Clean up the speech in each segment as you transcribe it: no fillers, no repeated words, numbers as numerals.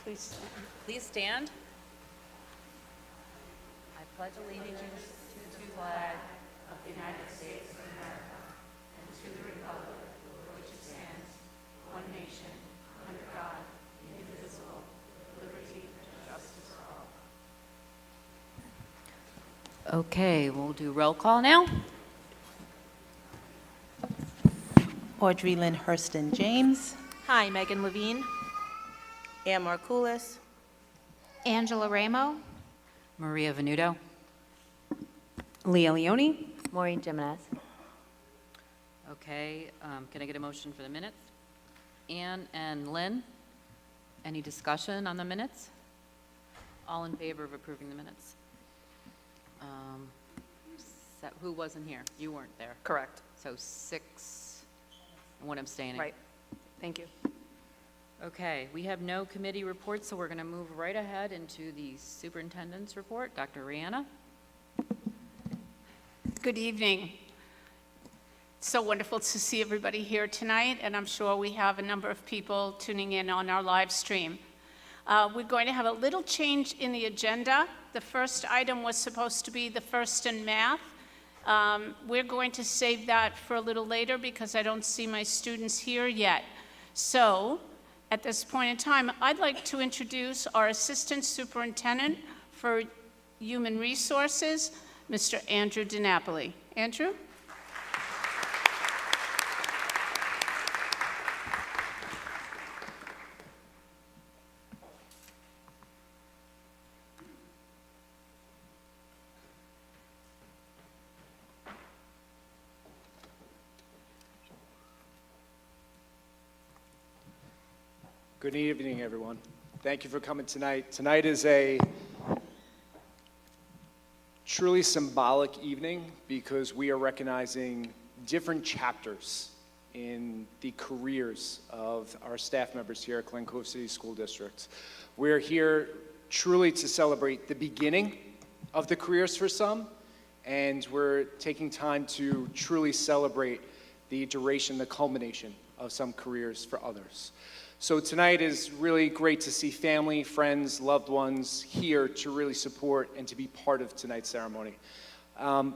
Please stand. Please stand. I pledge allegiance to the flag of the United States of America and to the republic for which it stands, one nation, under God, indivisible, with liberty and justice for all. Okay, we'll do roll call now. Audrey Lynn Hurston James. Hi, Megan Levine. Ann Markoulis. Angela Ramo. Maria Venuto. Leah Leone. Maureen Jimenez. Okay, can I get a motion for the minutes? Ann and Lynn, any discussion on the minutes? All in favor of approving the minutes? Who wasn't here? You weren't there. Correct. So 6, and 1 abstaining. Right. Thank you. Okay, we have no committee reports, so we're going to move right ahead into the superintendent's report. Dr. Rihanna. Good evening. It's so wonderful to see everybody here tonight, and I'm sure we have a number of people tuning in on our live stream. We're going to have a little change in the agenda. The first item was supposed to be the first in math. We're going to save that for a little later because I don't see my students here yet. So, at this point in time, I'd like to introduce our Assistant Superintendent for Human Resources, Mr. Andrew DiNapoli. Andrew? Good evening, everyone. Thank you for coming tonight. Tonight is a truly symbolic evening because we are recognizing different chapters in the careers of our staff members here at Glen Cove City School District. We're here truly to celebrate the beginning of the careers for some, and we're taking time to truly celebrate the duration, the culmination of some careers for others. So tonight is really great to see family, friends, loved ones here to really support and to be part of tonight's ceremony.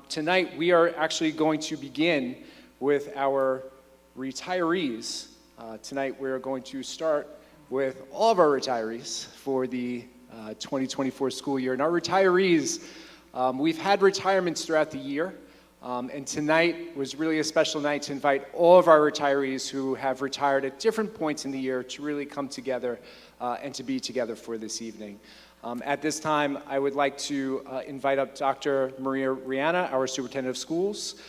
Tonight we are actually going to begin with our retirees. Tonight we're going to start with all of our retirees for the 2024 school year. And our retirees, we've had retirements throughout the year. And tonight was really a special night to invite all of our retirees who have retired at different points in the year to really come together and to be together for this evening. At this time, I would like to invite up Dr. Maria Rihanna, our Superintendent of Schools,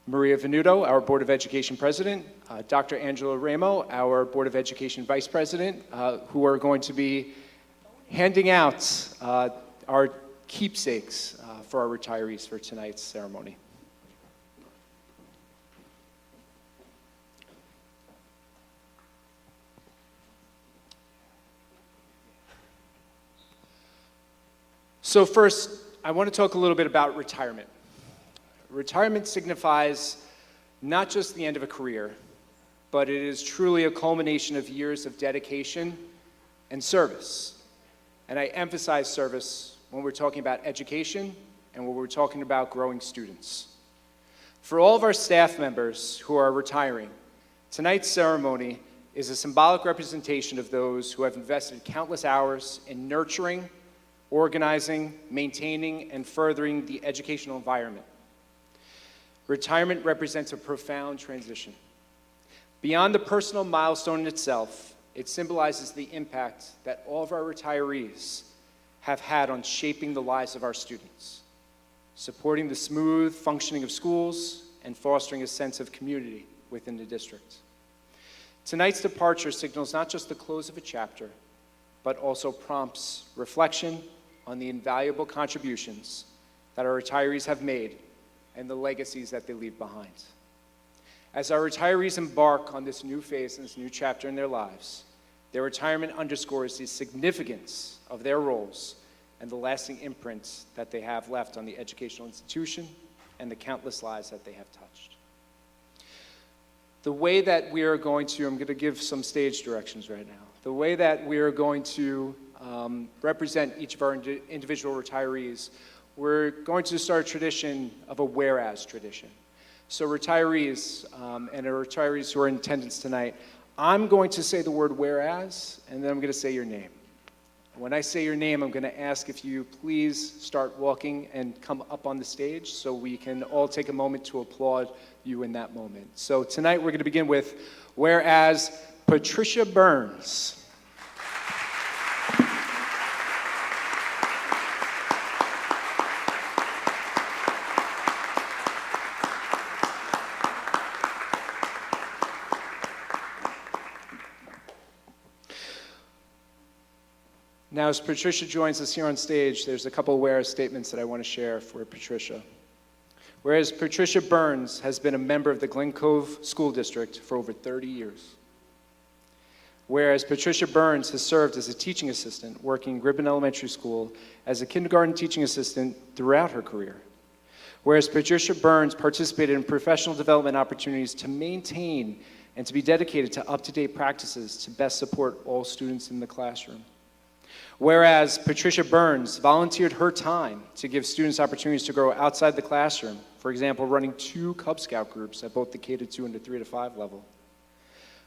Maria Venuto, our Board of Education President, Dr. Angela Ramo, our Board of Education Vice President, who are going to be handing out our keepsakes for our retirees for tonight's ceremony. So first, I want to talk a little bit about retirement. Retirement signifies not just the end of a career, but it is truly a culmination of years of dedication and service. And I emphasize service when we're talking about education and when we're talking about growing students. For all of our staff members who are retiring, tonight's ceremony is a symbolic representation of those who have invested countless hours in nurturing, organizing, maintaining, and furthering the educational environment. Retirement represents a profound transition. Beyond the personal milestone itself, it symbolizes the impact that all of our retirees have had on shaping the lives of our students, supporting the smooth functioning of schools, and fostering a sense of community within the district. Tonight's departure signals not just the close of a chapter, but also prompts reflection on the invaluable contributions that our retirees have made and the legacies that they leave behind. As our retirees embark on this new phase and this new chapter in their lives, their retirement underscores the significance of their roles and the lasting imprint that they have left on the educational institution and the countless lives that they have touched. The way that we are going to, I'm going to give some stage directions right now. the way that we are going to represent each of our individual retirees, we're going to start a tradition of a whereas tradition. So retirees and our retirees who are in attendance tonight, I'm going to say the word whereas, and then I'm going to say your name. When I say your name, I'm going to ask if you please start walking and come up on the stage so we can all take a moment to applaud you in that moment. So tonight we're going to begin with whereas Patricia Burns. Now, as Patricia joins us here on stage, there's a couple of whereas statements that I want to share for Patricia. Whereas Patricia Burns has been a member of the Glen Cove School District for over 30 years. Whereas Patricia Burns has served as a teaching assistant working Ribbon Elementary School as a kindergarten teaching assistant throughout her career. Whereas Patricia Burns participated in professional development opportunities to maintain and to be dedicated to up-to-date practices to best support all students in the classroom. Whereas Patricia Burns volunteered her time to give students opportunities to grow outside the classroom, for example, running 2 Cub Scout groups at both the K-2 and the 3-5 level.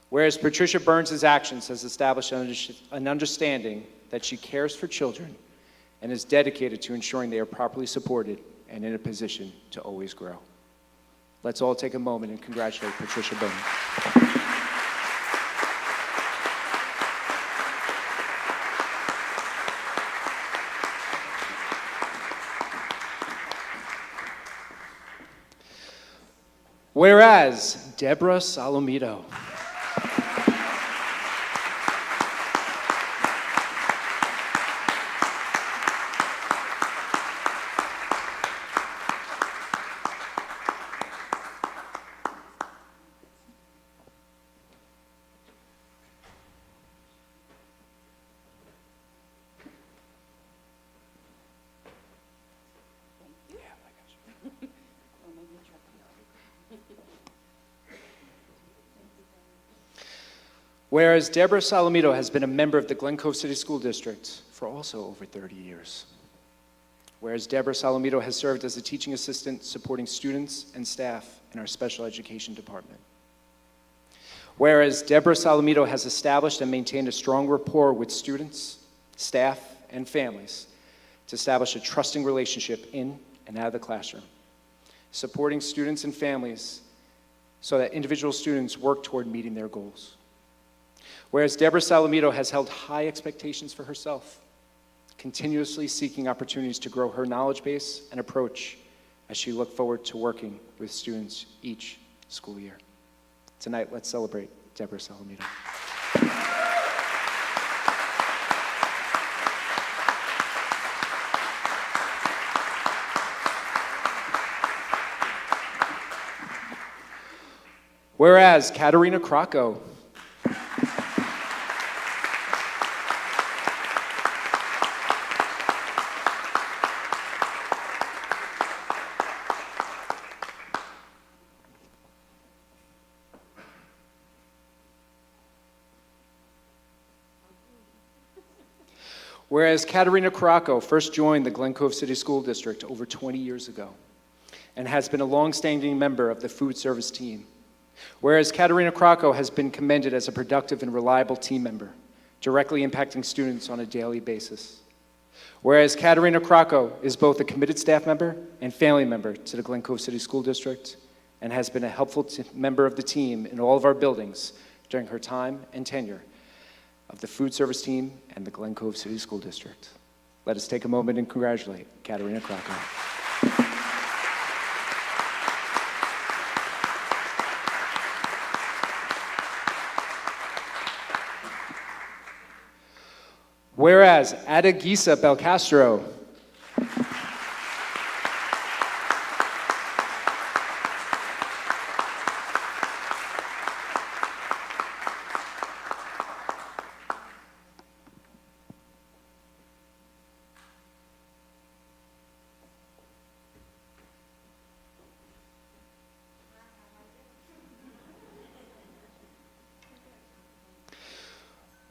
Whereas Patricia Burns' actions has established an understanding that she cares for children and is dedicated to ensuring they are properly supported and in a position to always grow. Let's all take a moment and congratulate Patricia Burns. Whereas Deborah Solomito. Whereas Deborah Solomito has been a member of the Glen Cove City School District for also over 30 years. Whereas Deborah Solomito has served as a teaching assistant supporting students and staff in our special education department. Whereas Deborah Solomito has established and maintained a strong rapport with students, staff, and families to establish a trusting relationship in and out of the classroom, supporting students and families so that individual students work toward meeting their goals. Whereas Deborah Solomito has held high expectations for herself, continuously seeking opportunities to grow her knowledge base and approach as she looked forward to working with students each school year. Tonight, let's celebrate Deborah Solomito. Whereas Katerina Krocko. Whereas Katerina Krocko first joined the Glen Cove City School District over 20 years ago and has been a long-standing member of the food service team. Whereas Katerina Krocko has been commended as a productive and reliable team member, directly impacting students on a daily basis. Whereas Katerina Krocko is both a committed staff member and family member to the Glen Cove City School District and has been a helpful member of the team in all of our buildings during her time and tenure of the food service team and the Glen Cove City School District. Let us take a moment and congratulate Katerina Krocko. Whereas Adagisa Belcastro.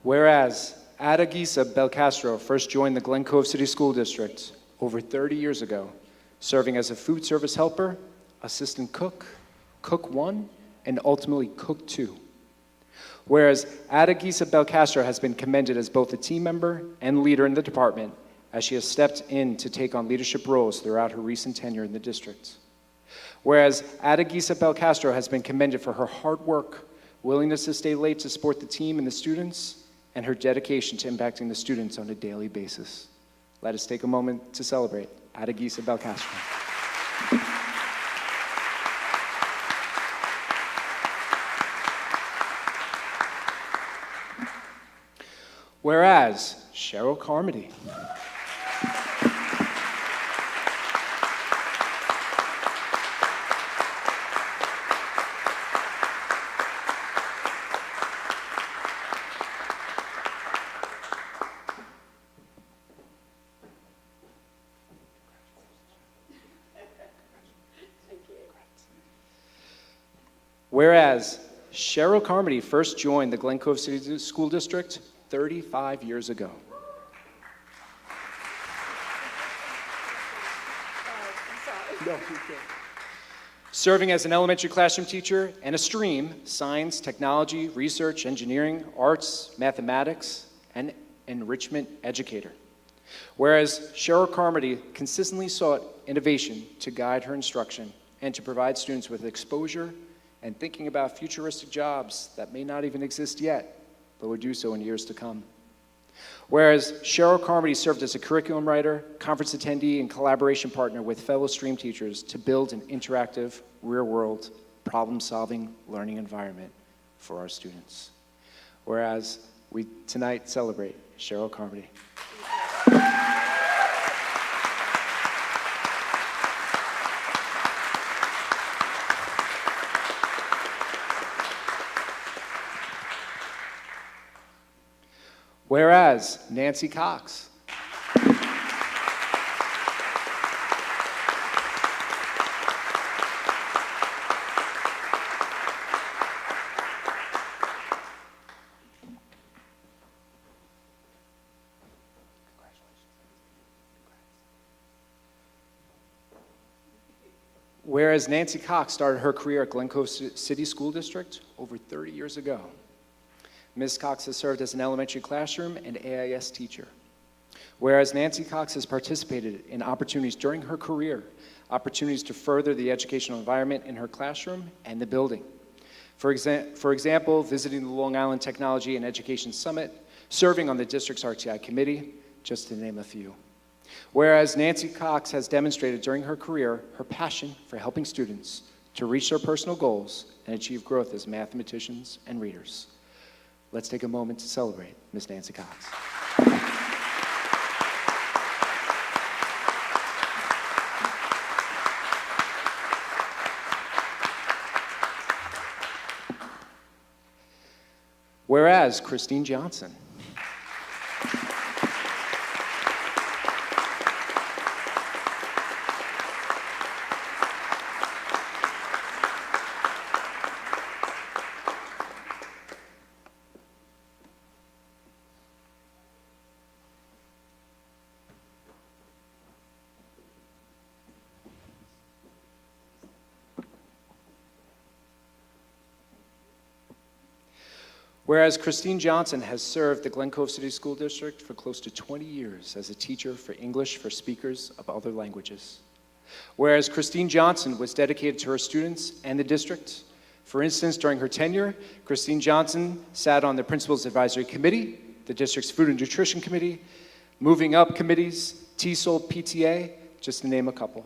Whereas Adagisa Belcastro first joined the Glen Cove City School District over 30 years ago, serving as a food service helper, assistant cook, cook 1, and ultimately cook 2. Whereas Adagisa Belcastro has been commended as both a team member and leader in the department as she has stepped in to take on leadership roles throughout her recent tenure in the district. Whereas Adagisa Belcastro has been commended for her hard work, willingness to stay late to support the team and the students, and her dedication to impacting the students on a daily basis. Let us take a moment to celebrate Adagisa Belcastro. Whereas Cheryl Carmody. Whereas Cheryl Carmody first joined the Glen Cove City School District 35 years ago. Serving as an elementary classroom teacher and a stream, science, technology, research, engineering, arts, mathematics, and enrichment educator. Whereas Cheryl Carmody consistently sought innovation to guide her instruction and to provide students with exposure and thinking about futuristic jobs that may not even exist yet, but would do so in years to come. Whereas Cheryl Carmody served as a curriculum writer, conference attendee, and collaboration partner with fellow stream teachers to build an interactive, real-world, problem-solving learning environment for our students. Whereas we tonight celebrate Cheryl Carmody. Whereas Nancy Cox. Whereas Nancy Cox started her career at Glen Cove City School District over 30 years ago. Ms. Cox has served as an elementary classroom and AIS teacher. Whereas Nancy Cox has participated in opportunities during her career, opportunities to further the educational environment in her classroom and the building. For example, visiting the Long Island Technology and Education Summit, serving on the district's RTI committee, just to name a few. Whereas Nancy Cox has demonstrated during her career her passion for helping students to reach their personal goals and achieve growth as mathematicians and readers. Let's take a moment to celebrate Ms. Nancy Cox. Whereas Christine Johnson. Whereas Christine Johnson has served the Glen Cove City School District for close to 20 years as a teacher for English for speakers of other languages. Whereas Christine Johnson was dedicated to her students and the district. For instance, during her tenure, Christine Johnson sat on the Principal's Advisory Committee, the district's Food and Nutrition Committee, Moving Up Committees, TESOL PTA, just to name a couple.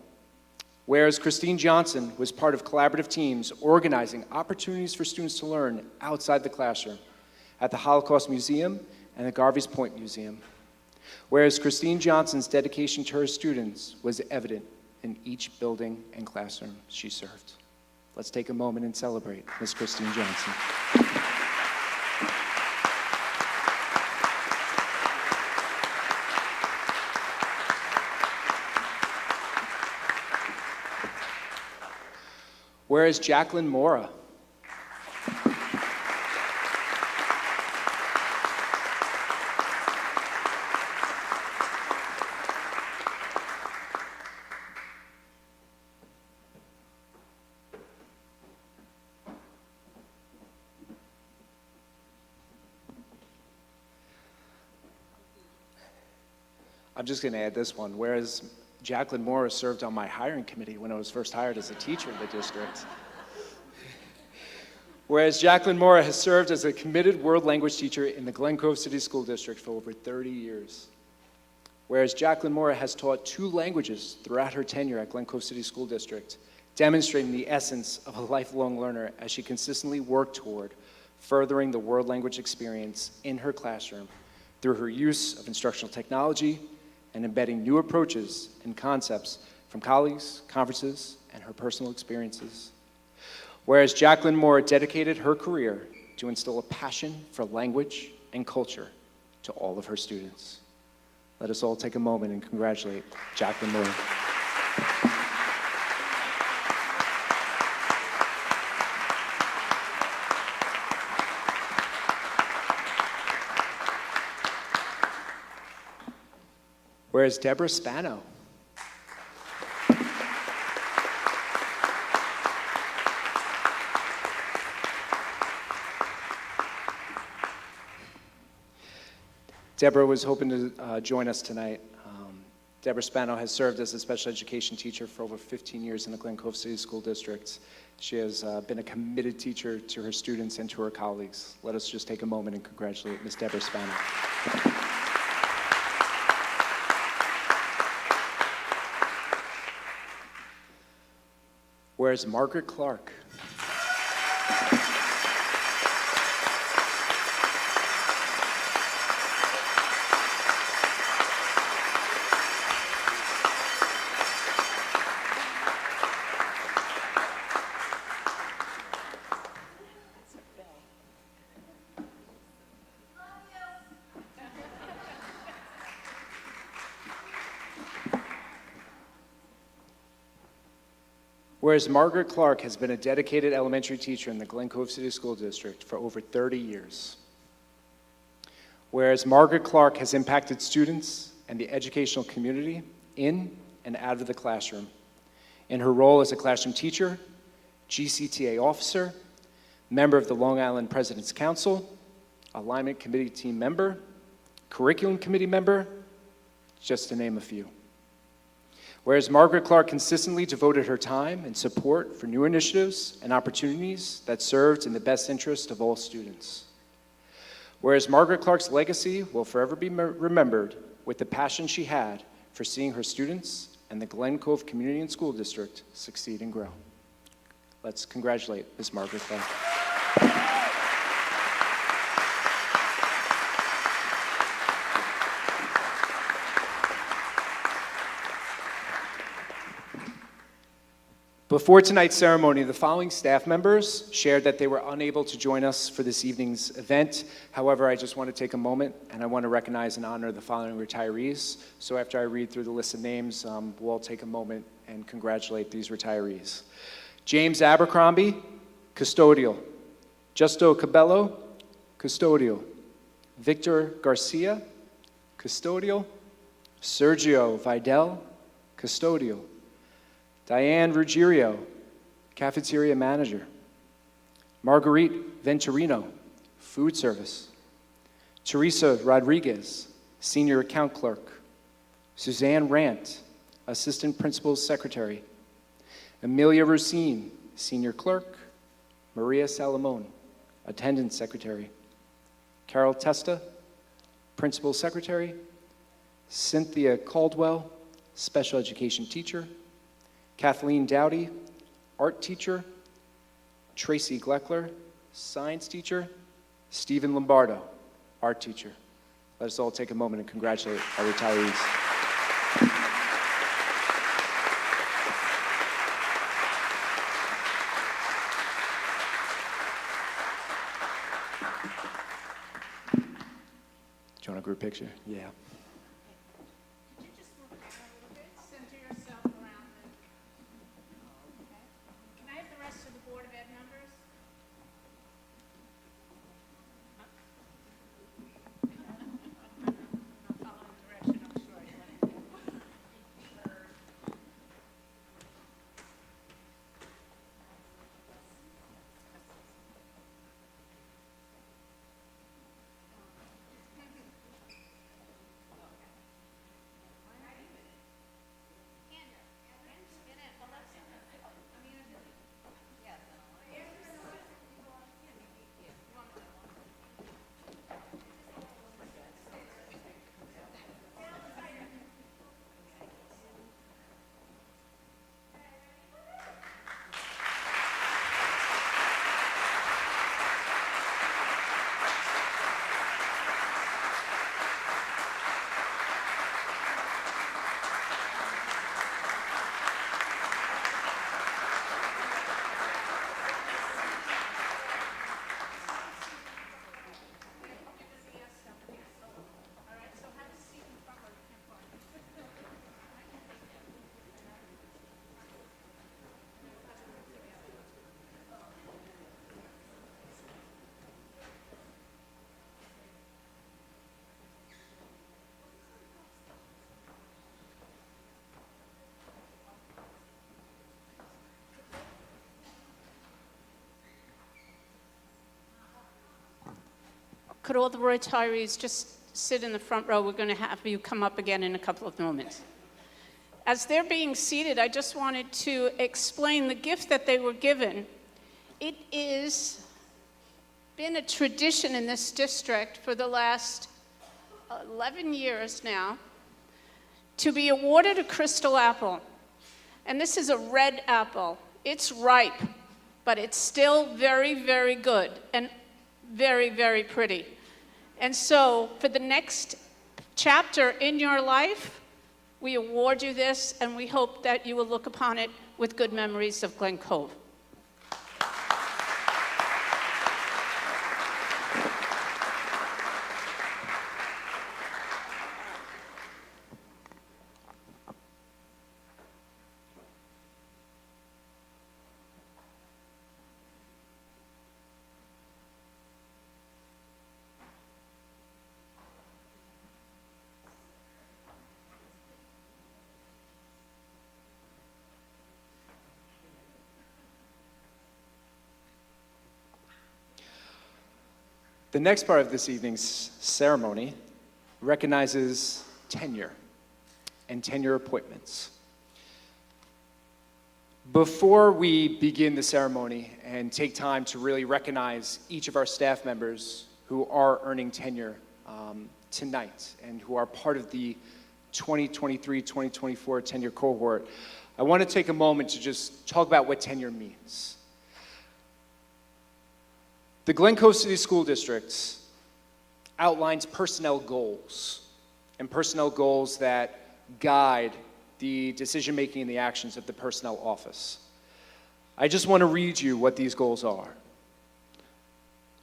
Whereas Christine Johnson was part of collaborative teams organizing opportunities for students to learn outside the classroom at the Holocaust Museum and the Garvey's Point Museum. Whereas Christine Johnson's dedication to her students was evident in each building and classroom she served. Let's take a moment and celebrate Ms. Christine Johnson. Whereas Jacqueline Mora. I'm just going to add this one. Whereas Jacqueline Moore served on my hiring committee when I was first hired as a teacher in the district. Whereas Jacqueline Moore has served as a committed world language teacher in the Glen Cove City School District for over 30 years. Whereas Jacqueline Moore has taught 2 languages throughout her tenure at Glen Cove City School District, demonstrating the essence of a lifelong learner as she consistently worked toward furthering the world language experience in her classroom through her use of instructional technology and embedding new approaches and concepts from colleagues, conferences, and her personal experiences. Whereas Jacqueline Moore dedicated her career to instill a passion for language and culture to all of her students. Let us all take a moment and congratulate Jacqueline Moore. Whereas Deborah Spano. Deborah was hoping to join us tonight. Deborah Spano has served as a special education teacher for over 15 years in the Glen Cove City School District. She has been a committed teacher to her students and to her colleagues. Let us just take a moment and congratulate Ms. Deborah Spano. Whereas Margaret Clark. Whereas Margaret Clark has been a dedicated elementary teacher in the Glen Cove City School District for over 30 years. Whereas Margaret Clark has impacted students and the educational community in and out of the classroom in her role as a classroom teacher, GCTA officer, member of the Long Island President's Council, alignment committee team member, curriculum committee member, just to name a few. Whereas Margaret Clark consistently devoted her time and support for new initiatives and opportunities that served in the best interest of all students. Whereas Margaret Clark's legacy will forever be remembered with the passion she had for seeing her students and the Glen Cove Community and School District succeed and grow. Let's congratulate Ms. Margaret Clark. Before tonight's ceremony, the following staff members shared that they were unable to join us for this evening's event. However, I just want to take a moment and I want to recognize and honor the following retirees. So after I read through the list of names, we'll all take a moment and congratulate these retirees. James Abercrombie, custodial. Justo Cabello, custodial. Victor Garcia, custodial. Sergio Vidal, custodial. Diane Ruggiero, cafeteria manager. Marguerite Venturino, food service. Teresa Rodriguez, senior account clerk. Suzanne Rant, assistant principal's secretary. Amelia Racine, senior clerk. Maria Salamone, attendance secretary. Carol Testa, principal secretary. Cynthia Caldwell, special education teacher. Kathleen Dowdy, art teacher. Tracy Gleckler, science teacher. Stephen Lombardo, art teacher. Let us all take a moment and congratulate our retirees. Do you want a group picture? Yeah. Could you just move down a little bit, center yourself around the, okay. Can I have the rest of the Board of Ed members? I'm following direction, I'm sure you want to do. Could all the retirees just sit in the front row? We're going to have you come up again in a couple of moments. As they're being seated, I just wanted to explain the gift that they were given. It is been a tradition in this district for the last 11 years now to be awarded a crystal apple. And this is a red apple. It's ripe, but it's still very, very good and very, very pretty. And so for the next chapter in your life, we award you this, and we hope that you will look upon it with good memories of Glen Cove. The next part of this evening's ceremony recognizes tenure and tenure appointments. Before we begin the ceremony and take time to really recognize each of our staff members who are earning tenure tonight and who are part of the 2023-2024 tenure cohort, I want to take a moment to just talk about what tenure means. The Glen Cove City School District outlines personnel goals, and personnel goals that guide the decision-making and the actions of the personnel office. I just want to read you what these goals are.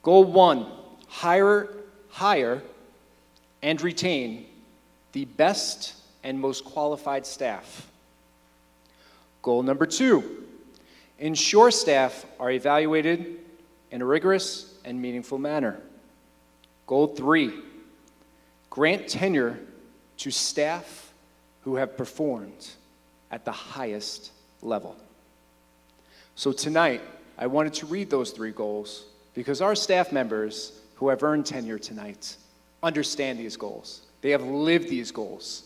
Goal 1, hire and retain the best and most qualified staff. Goal number 2, ensure staff are evaluated in a rigorous and meaningful manner. Goal 3, grant tenure to staff who have performed at the highest level. So tonight, I wanted to read those 3 goals because our staff members who have earned tenure tonight understand these goals. They have lived these goals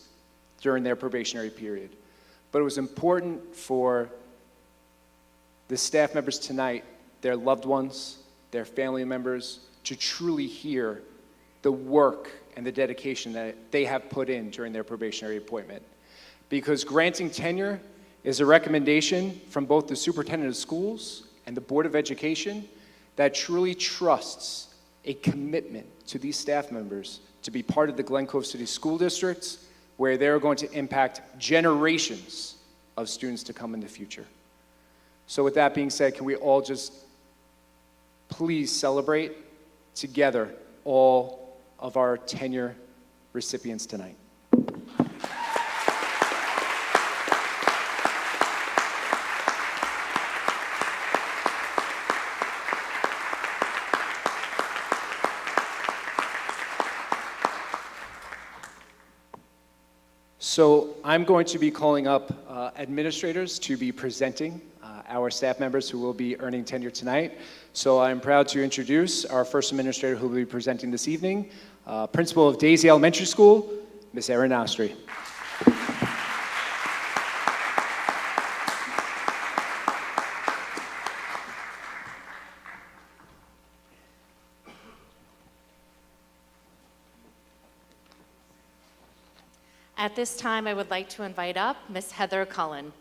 during their probationary period. But it was important for the staff members tonight, their loved ones, their family members, to truly hear the work and the dedication that they have put in during their probationary appointment. Because granting tenure is a recommendation from both the superintendent of schools and the Board of Education that truly trusts a commitment to these staff members to be part of the Glen Cove City School District, where they're going to impact generations of students to come in the future. So with that being said, can we all just please celebrate together all of our tenure recipients tonight. So I'm going to be calling up administrators to be presenting our staff members who will be earning tenure tonight. So I'm proud to introduce our first administrator who will be presenting this evening, Principal of Daisy Elementary School, Ms. Erin Ostry. At this time, I would like to invite up Ms. Heather Cullen.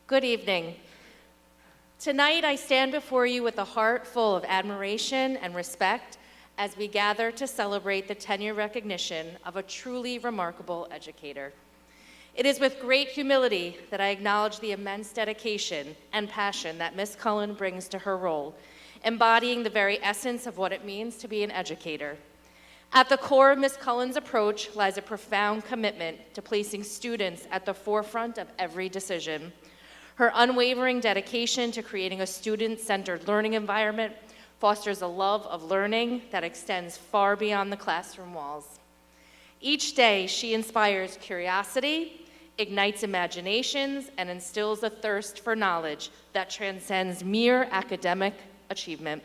Good evening. Tonight, I stand before you with a heart full of admiration and respect as we gather to celebrate the tenure recognition of a truly remarkable educator. It is with great humility that I acknowledge the immense dedication and passion that Ms. Cullen brings to her role, embodying the very essence of what it means to be an educator. At the core of Ms. Cullen's approach lies a profound commitment to placing students at the forefront of every decision. Her unwavering dedication to creating a student-centered learning environment fosters a love of learning that extends far beyond the classroom walls. Each day, she inspires curiosity, ignites imaginations, and instills a thirst for knowledge that transcends mere academic achievement.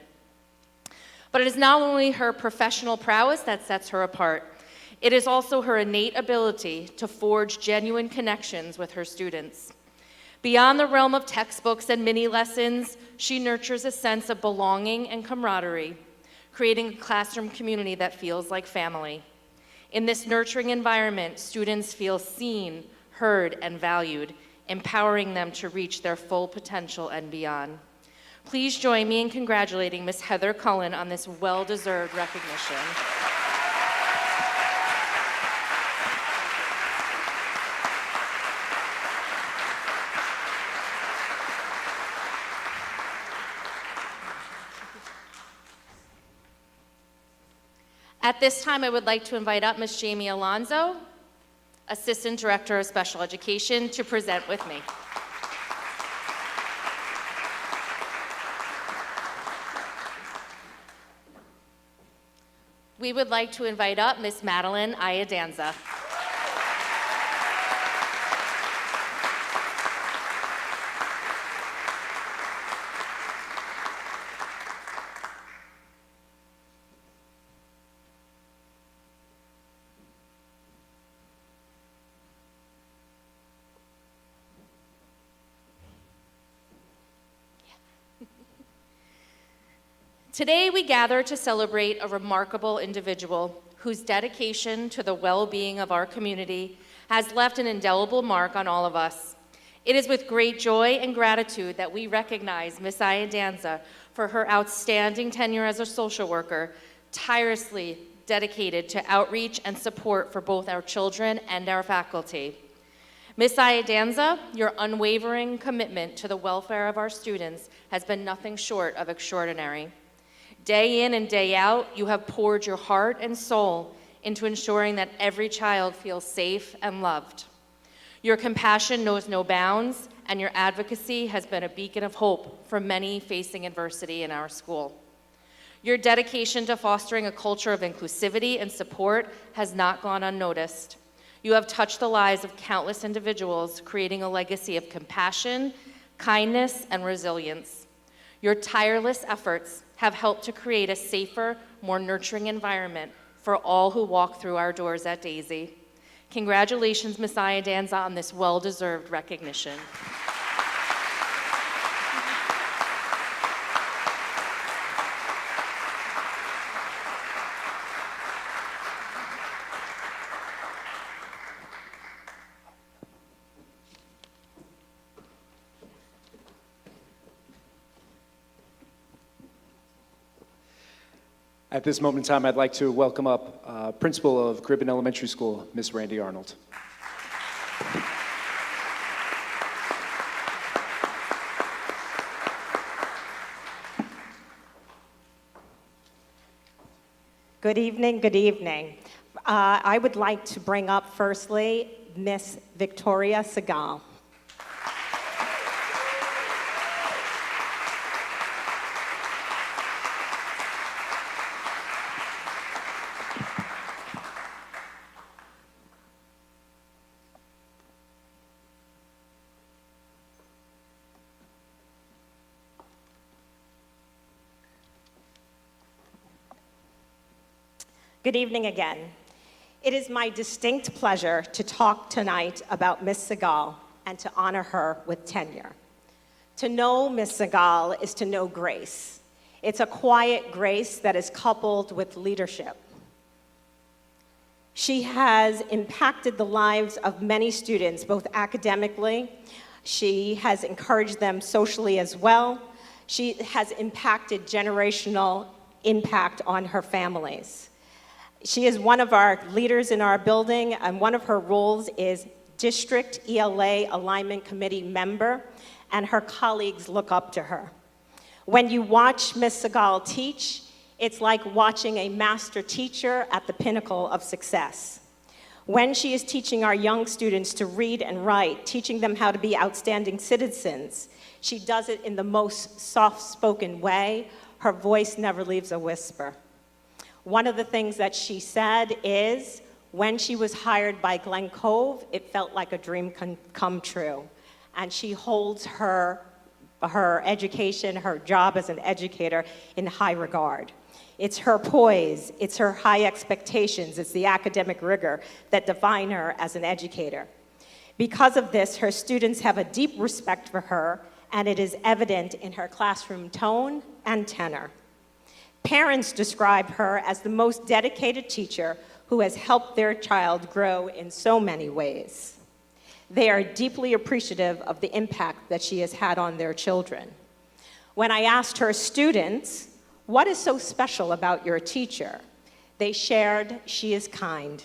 But it is not only her professional prowess that sets her apart, it is also her innate ability to forge genuine connections with her students. Beyond the realm of textbooks and mini lessons, she nurtures a sense of belonging and camaraderie, creating a classroom community that feels like family. In this nurturing environment, students feel seen, heard, and valued, empowering them to reach their full potential and beyond. Please join me in congratulating Ms. Heather Cullen on this well-deserved recognition. At this time, I would like to invite up Ms. Jamie Alonzo, Assistant Director of Special Education, to present with me. We would like to invite up Ms. Madeline Iadanza. Today, we gather to celebrate a remarkable individual whose dedication to the well-being of our community has left an indelible mark on all of us. It is with great joy and gratitude that we recognize Ms. Iadanza for her outstanding tenure as a social worker, tirelessly dedicated to outreach and support for both our children and our faculty. Ms. Iadanza, your unwavering commitment to the welfare of our students has been nothing short of extraordinary. Day in and day out, you have poured your heart and soul into ensuring that every child feels safe and loved. Your compassion knows no bounds, and your advocacy has been a beacon of hope for many facing adversity in our school. Your dedication to fostering a culture of inclusivity and support has not gone unnoticed. You have touched the lives of countless individuals, creating a legacy of compassion, kindness, and resilience. Your tireless efforts have helped to create a safer, more nurturing environment for all who walk through our doors at Daisy. Congratulations, Ms. Iadanza, on this well-deserved recognition. At this moment in time, I'd like to welcome up Principal of Gribben Elementary School, Ms. Randy Arnold. Good evening, good evening. I would like to bring up firstly Miss Victoria Segal. Good evening again. It is my distinct pleasure to talk tonight about Miss Segal and to honor her with tenure. To know Miss Segal is to know grace. It's a quiet grace that is coupled with leadership. She has impacted the lives of many students, both academically. She has encouraged them socially as well. She has impacted generational impact on her families. She is one of our leaders in our building, and one of her roles is District ELA Alignment Committee member, and her colleagues look up to her. When you watch Ms. Segal teach, it's like watching a master teacher at the pinnacle of success. When she is teaching our young students to read and write, teaching them how to be outstanding citizens, she does it in the most soft-spoken way. Her voice never leaves a whisper. One of the things that she said is, when she was hired by Glen Cove, it felt like a dream come true. And she holds her education, her job as an educator in high regard. It's her poise, it's her high expectations, it's the academic rigor that define her as an educator. Because of this, her students have a deep respect for her, and it is evident in her classroom tone and tenor. Parents describe her as the most dedicated teacher who has helped their child grow in so many ways. They are deeply appreciative of the impact that she has had on their children. When I asked her students, "What is so special about your teacher?" they shared, "She is kind.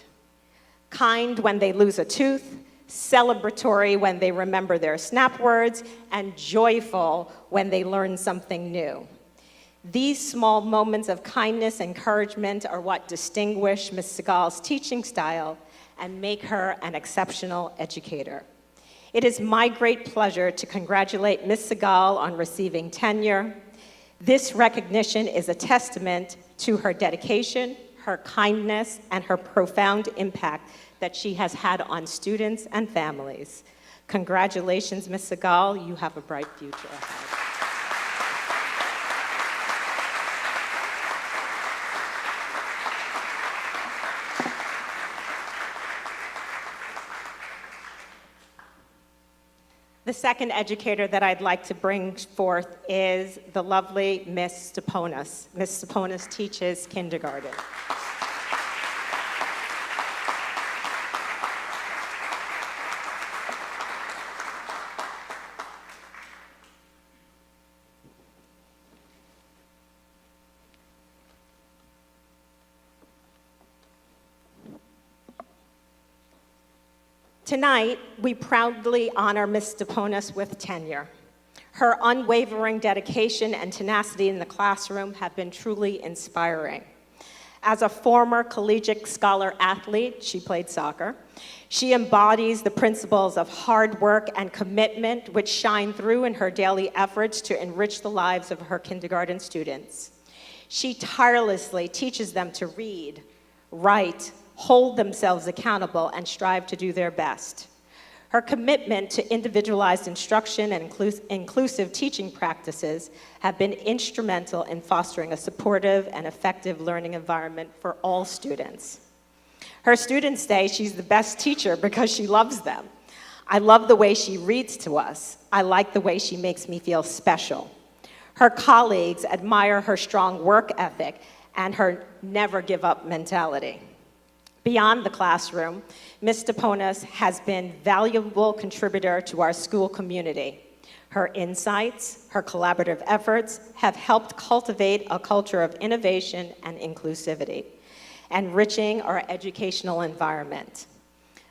Kind when they lose a tooth, celebratory when they remember their snap words, and joyful when they learn something new." These small moments of kindness and encouragement are what distinguish Ms. Segal's teaching style and make her an exceptional educator. It is my great pleasure to congratulate Ms. Segal on receiving tenure. This recognition is a testament to her dedication, her kindness, and her profound impact that she has had on students and families. Congratulations, Ms. Segal. You have a bright future ahead. The second educator that I'd like to bring forth is the lovely Miss Steponis. Miss Steponis teaches kindergarten. Tonight, we proudly honor Ms. Steponis with tenure. Her unwavering dedication and tenacity in the classroom have been truly inspiring. As a former collegiate scholar athlete, she played soccer, she embodies the principles of hard work and commitment which shine through in her daily efforts to enrich the lives of her kindergarten students. She tirelessly teaches them to read, write, hold themselves accountable, and strive to do their best. Her commitment to individualized instruction and inclusive teaching practices have been instrumental in fostering a supportive and effective learning environment for all students. Her students say she's the best teacher because she loves them. I love the way she reads to us. I like the way she makes me feel special. Her colleagues admire her strong work ethic and her never give up mentality. Beyond the classroom, Ms. Steponis has been a valuable contributor to our school community. Her insights, her collaborative efforts have helped cultivate a culture of innovation and inclusivity, enriching our educational environment.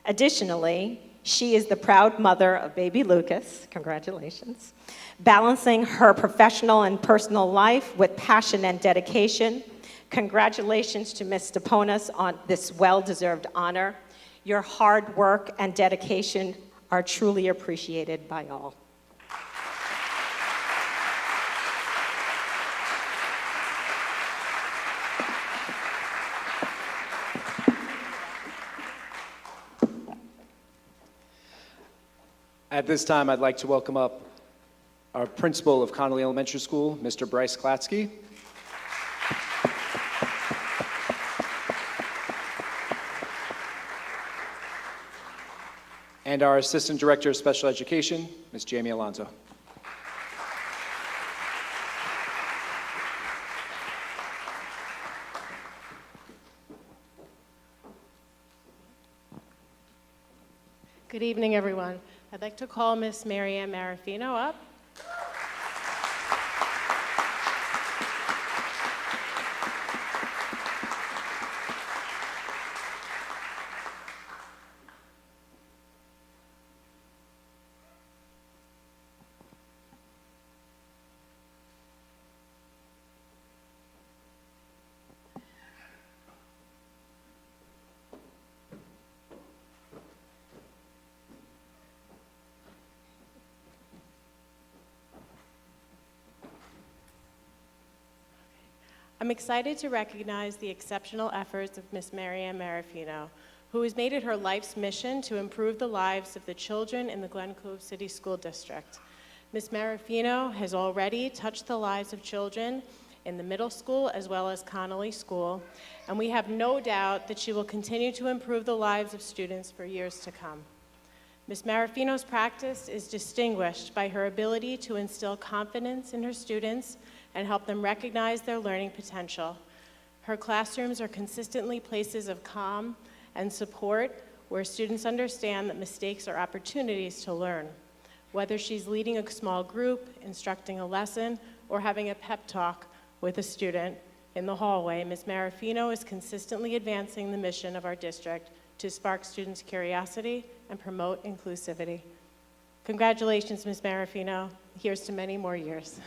Additionally, she is the proud mother of baby Lucas, congratulations, balancing her professional and personal life with passion and dedication. Congratulations to Ms. Steponis on this well-deserved honor. Your hard work and dedication are truly appreciated by all. At this time, I'd like to welcome up our principal of Connolly Elementary School, Mr. Bryce Klatsky. And our Assistant Director of Special Education, Ms. Jamie Alonso. Good evening, everyone. I'd like to call Miss Marianne Marafino up. I'm excited to recognize the exceptional efforts of Ms. Marianne Marafino, who has made it her life's mission to improve the lives of the children in the Glen Cove City School District. Ms. Marafino has already touched the lives of children in the middle school as well as Connolly School, and we have no doubt that she will continue to improve the lives of students for years to come. Ms. Marafino's practice is distinguished by her ability to instill confidence in her students and help them recognize their learning potential. Her classrooms are consistently places of calm and support where students understand that mistakes are opportunities to learn. Whether she's leading a small group, instructing a lesson, or having a pep talk with a student in the hallway, Ms. Marafino is consistently advancing the mission of our district to spark students' curiosity and promote inclusivity. Congratulations, Ms. Marafino. Here's to many more years.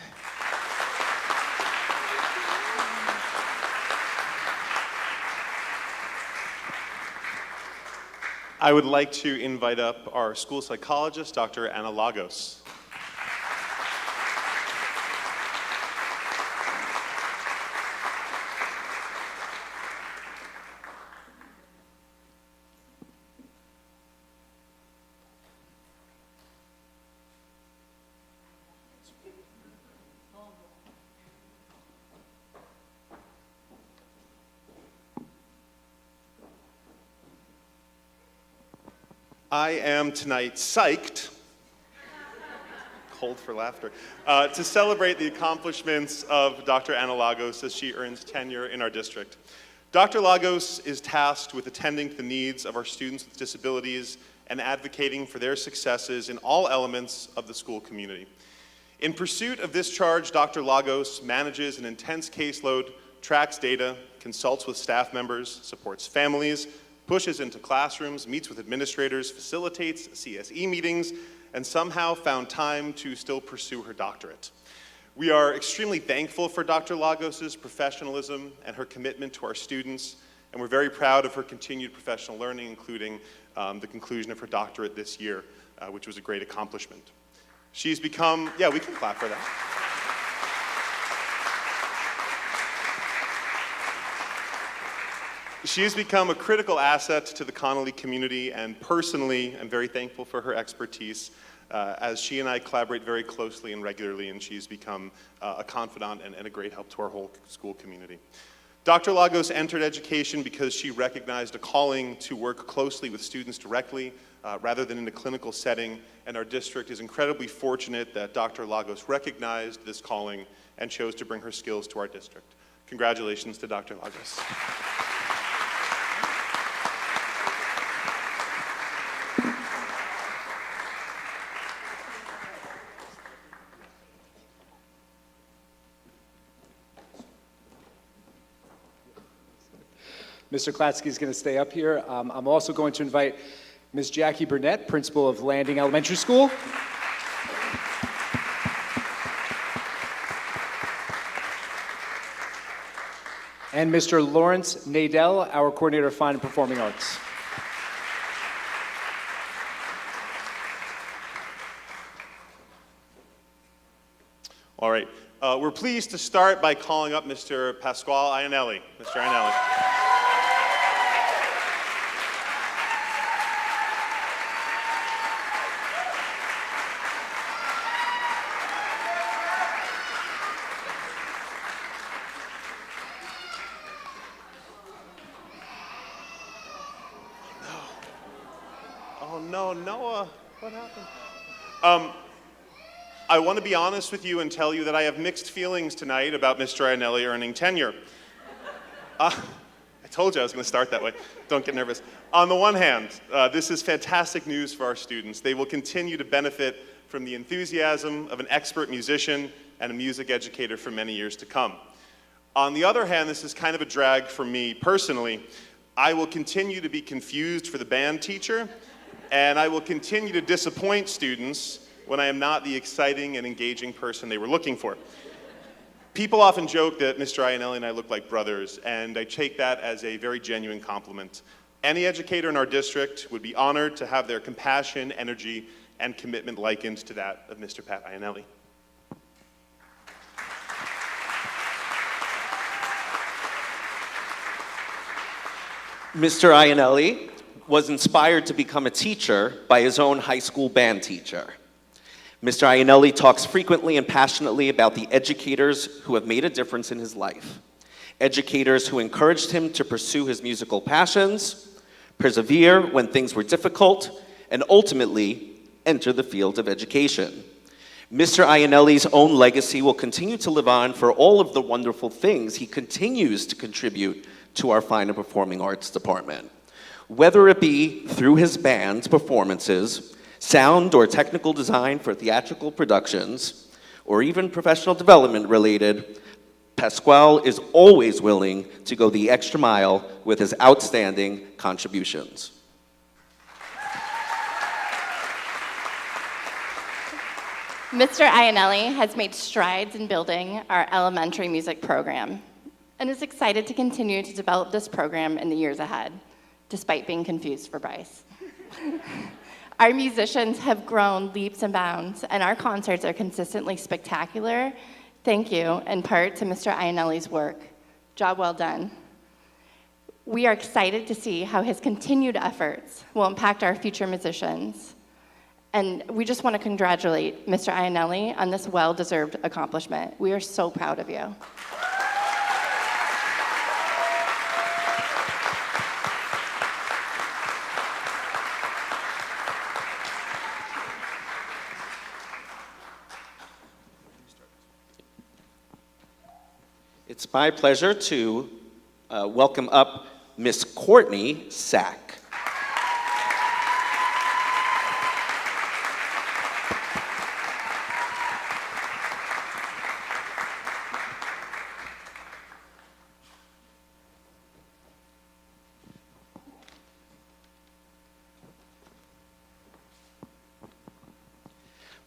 I would like to invite up our school psychologist, Dr. Anna Lagos. I am tonight psyched, cold for laughter, to celebrate the accomplishments of Dr. Anna Lagos as she earns tenure in our district. Dr. Lagos is tasked with attending to the needs of our students with disabilities and advocating for their successes in all elements of the school community. In pursuit of this charge, Dr. Lagos manages an intense caseload, tracks data, consults with staff members, supports families, pushes into classrooms, meets with administrators, facilitates CSE meetings, and somehow found time to still pursue her doctorate. We are extremely thankful for Dr. Lagos' professionalism and her commitment to our students, and we're very proud of her continued professional learning, including the conclusion of her doctorate this year, which was a great accomplishment. She's become, yeah, we can clap for that. She has become a critical asset to the Connolly community, and personally, I'm very thankful for her expertise as she and I collaborate very closely and regularly, and she's become a confidant and a great help to our whole school community. Dr. Lagos entered education because she recognized a calling to work closely with students directly rather than in a clinical setting, and our district is incredibly fortunate that Dr. Lagos recognized this calling and chose to bring her skills to our district. Congratulations to Dr. Lagos. Mr. Klatsky is going to stay up here. I'm also going to invite Ms. Jackie Burnett, principal of Landing Elementary School. And Mr. Lawrence Nadell, our coordinator of Fine and Performing Arts. All right, we're pleased to start by calling up Mr. Pasquale Iannelli. Mr. Iannelli. Oh no, Noah, what happened? I want to be honest with you and tell you that I have mixed feelings tonight about Mr. Iannelli earning tenure. I told you I was going to start that way. Don't get nervous. On the one hand, this is fantastic news for our students. They will continue to benefit from the enthusiasm of an expert musician and a music educator for many years to come. On the other hand, this is kind of a drag for me personally. I will continue to be confused for the band teacher, and I will continue to disappoint students when I am not the exciting and engaging person they were looking for. People often joke that Mr. Iannelli and I look like brothers, and I take that as a very genuine compliment. Any educator in our district would be honored to have their compassion, energy, and commitment likened to that of Mr. Pat Iannelli. Mr. Iannelli was inspired to become a teacher by his own high school band teacher. Mr. Iannelli talks frequently and passionately about the educators who have made a difference in his life. Educators who encouraged him to pursue his musical passions, persevere when things were difficult, and ultimately enter the field of education. Mr. Iannelli's own legacy will continue to live on for all of the wonderful things he continues to contribute to our fine and performing arts department. Whether it be through his band's performances, sound or technical design for theatrical productions, or even professional development related, Pasquale is always willing to go the extra mile with his outstanding contributions. Mr. Iannelli has made strides in building our elementary music program and is excited to continue to develop this program in the years ahead, despite being confused for Bryce. Our musicians have grown leaps and bounds, and our concerts are consistently spectacular. Thank you, in part, to Mr. Iannelli's work. Job well done. We are excited to see how his continued efforts will impact our future musicians. And we just want to congratulate Mr. Iannelli on this well-deserved accomplishment. We are so proud of you. It's my pleasure to welcome up Miss Courtney Sack.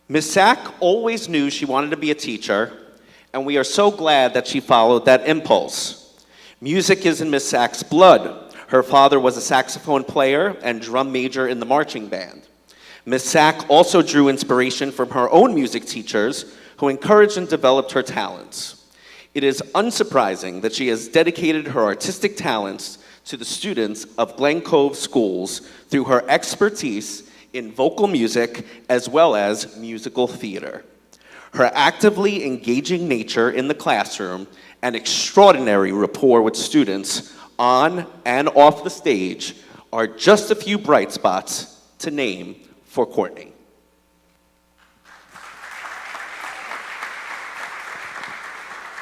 Ms. Sack always knew she wanted to be a teacher, and we are so glad that she followed that impulse. Music is in Ms. Sack's blood. Her father was a saxophone player and drum major in the marching band. Ms. Sack also drew inspiration from her own music teachers who encouraged and developed her talents. It is unsurprising that she has dedicated her artistic talents to the students of Glen Cove schools through her expertise in vocal music as well as musical theater. Her actively engaging nature in the classroom and extraordinary rapport with students on and off the stage are just a few bright spots to name for Courtney.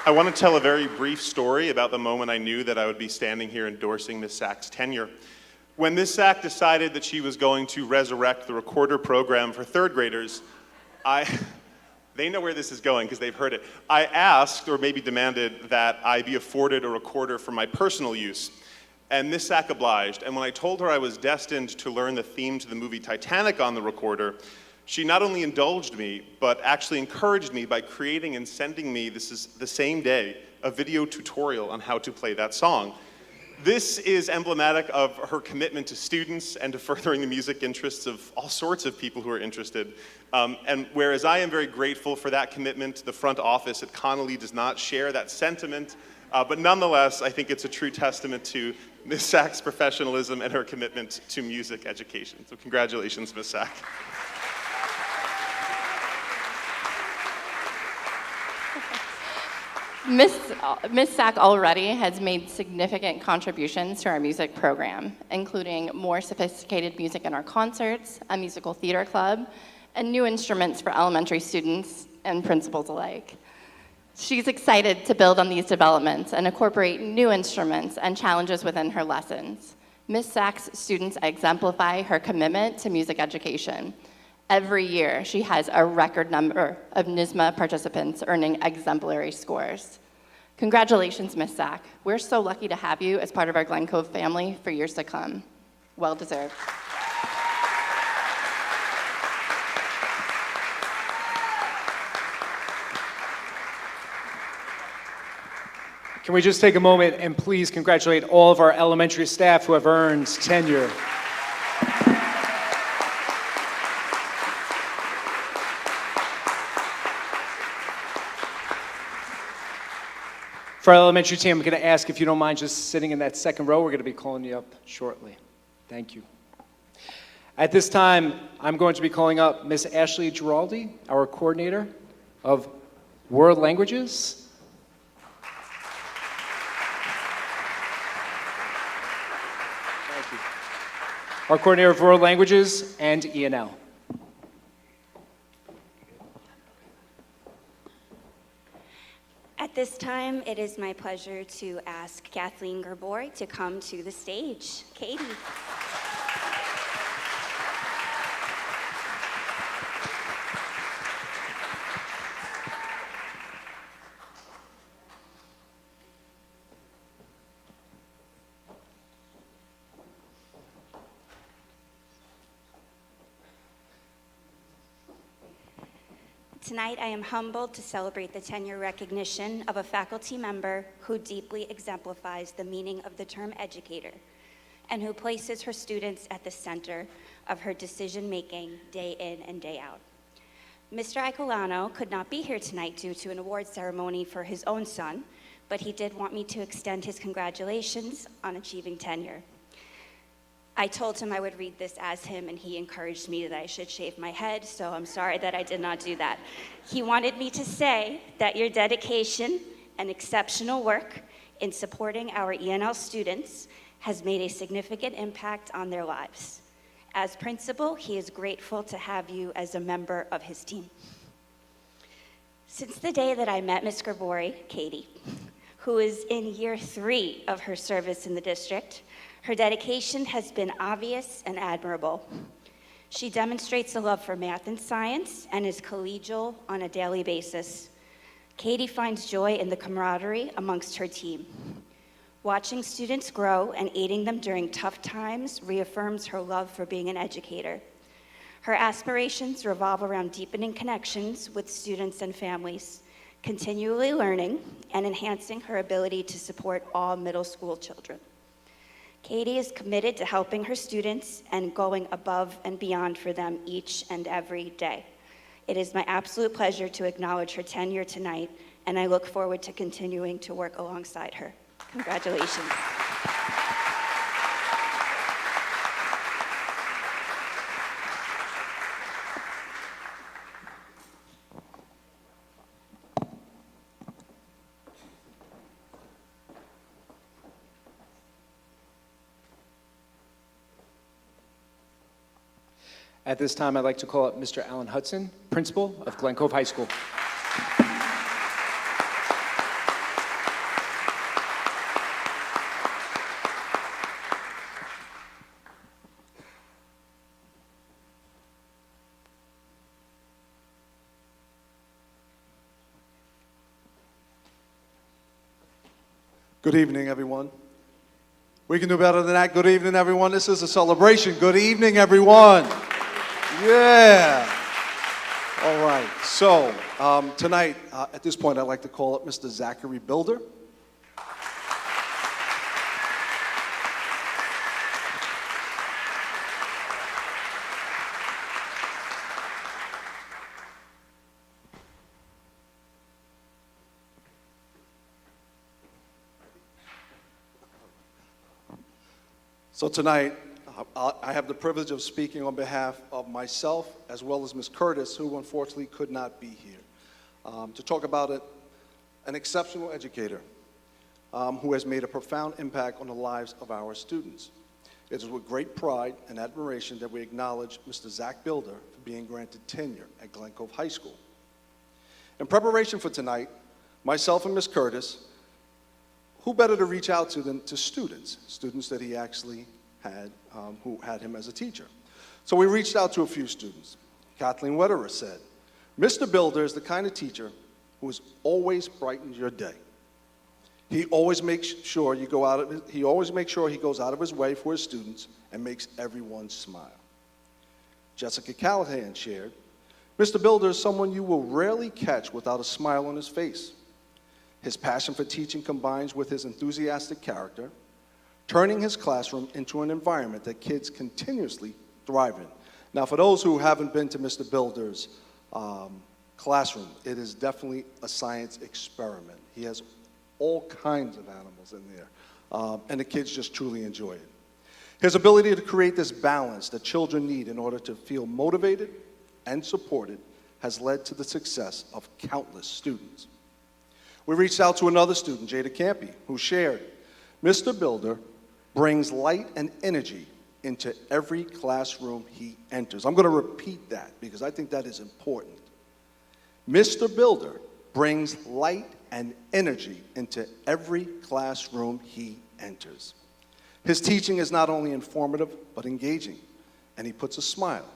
I want to tell a very brief story about the moment I knew that I would be standing here endorsing Miss Sack's tenure. When Miss Sack decided that she was going to resurrect the recorder program for third graders, they know where this is going because they've heard it. I asked, or maybe demanded, that I be afforded a recorder for my personal use. And Miss Sack obliged. And when I told her I was destined to learn the theme to the movie Titanic on the recorder, she not only indulged me, but actually encouraged me by creating and sending me, this is the same day, a video tutorial on how to play that song. This is emblematic of her commitment to students and to furthering the music interests of all sorts of people who are interested. And whereas I am very grateful for that commitment, the front office at Connolly does not share that sentiment. But nonetheless, I think it's a true testament to Ms. Sack's professionalism and her commitment to music education. So congratulations, Ms. Sack. Ms. Sack already has made significant contributions to our music program, including more sophisticated music in our concerts, a musical theater club, and new instruments for elementary students and principals alike. She's excited to build on these developments and incorporate new instruments and challenges within her lessons. Ms. Sack's students exemplify her commitment to music education. Every year, she has a record number of NYSSMA participants earning exemplary scores. Congratulations, Ms. Sack. We're so lucky to have you as part of our Glen Cove family for years to come. Well deserved. Can we just take a moment and please congratulate all of our elementary staff who have earned tenure. For our elementary team, I'm going to ask if you don't mind just sitting in that second row. We're going to be calling you up shortly. Thank you. At this time, I'm going to be calling up Miss Ashley Giraldi, our coordinator of World Languages. Thank you. Our coordinator of World Languages and ENL. At this time, it is my pleasure to ask Kathleen Gerboy to come to the stage. Katie. Tonight, I am humbled to celebrate the tenure recognition of a faculty member who deeply exemplifies the meaning of the term educator and who places her students at the center of her decision-making day in and day out. Mr. Icolano could not be here tonight due to an award ceremony for his own son, but he did want me to extend his congratulations on achieving tenure. I told him I would read this as him, and he encouraged me that I should shave my head, so I'm sorry that I did not do that. He wanted me to say that your dedication and exceptional work in supporting our ENL students has made a significant impact on their lives. As principal, he is grateful to have you as a member of his team. Since the day that I met Ms. Gerboy, Katie, who is in year 3 of her service in the district, her dedication has been obvious and admirable. She demonstrates a love for math and science and is collegial on a daily basis. Katie finds joy in the camaraderie amongst her team. Watching students grow and aiding them during tough times reaffirms her love for being an educator. Her aspirations revolve around deepening connections with students and families, continually learning and enhancing her ability to support all middle school children. Katie is committed to helping her students and going above and beyond for them each and every day. It is my absolute pleasure to acknowledge her tenure tonight, and I look forward to continuing to work alongside her. Congratulations. At this time, I'd like to call up Mr. Alan Hudson, principal of Glen Cove High School. Good evening, everyone. We can do better than that. Good evening, everyone. This is a celebration. Good evening, everyone. Yeah. All right. So tonight, at this point, I'd like to call up Mr. Zachary Builder. So tonight, I have the privilege of speaking on behalf of myself as well as Ms. Curtis, who unfortunately could not be here, to talk about an exceptional educator who has made a profound impact on the lives of our students. It is with great pride and admiration that we acknowledge Mr. Zach Builder for being granted tenure at Glen Cove High School. In preparation for tonight, myself and Ms. Curtis, who better to reach out to than to students that he actually had, who had him as a teacher. So we reached out to a few students. Kathleen Wetterer said, Mr. Builder is the kind of teacher who has always brightened your day. He always makes sure he goes out of his way for his students and makes everyone smile. Jessica Callahan shared, Mr. Builder is someone you will rarely catch without a smile on his face. His passion for teaching combines with his enthusiastic character, turning his classroom into an environment that kids continuously thrive in. Now, for those who haven't been to Mr. Builder's classroom, it is definitely a science experiment. He has all kinds of animals in there. And the kids just truly enjoy it. His ability to create this balance that children need in order to feel motivated and supported has led to the success of countless students. We reached out to another student, Jada Campy, who shared, "Mr. Builder brings light and energy into every classroom he enters." I'm going to repeat that because I think that is important. Mr. Builder brings light and energy into every classroom he enters. His teaching is not only informative, but engaging, and he puts a smile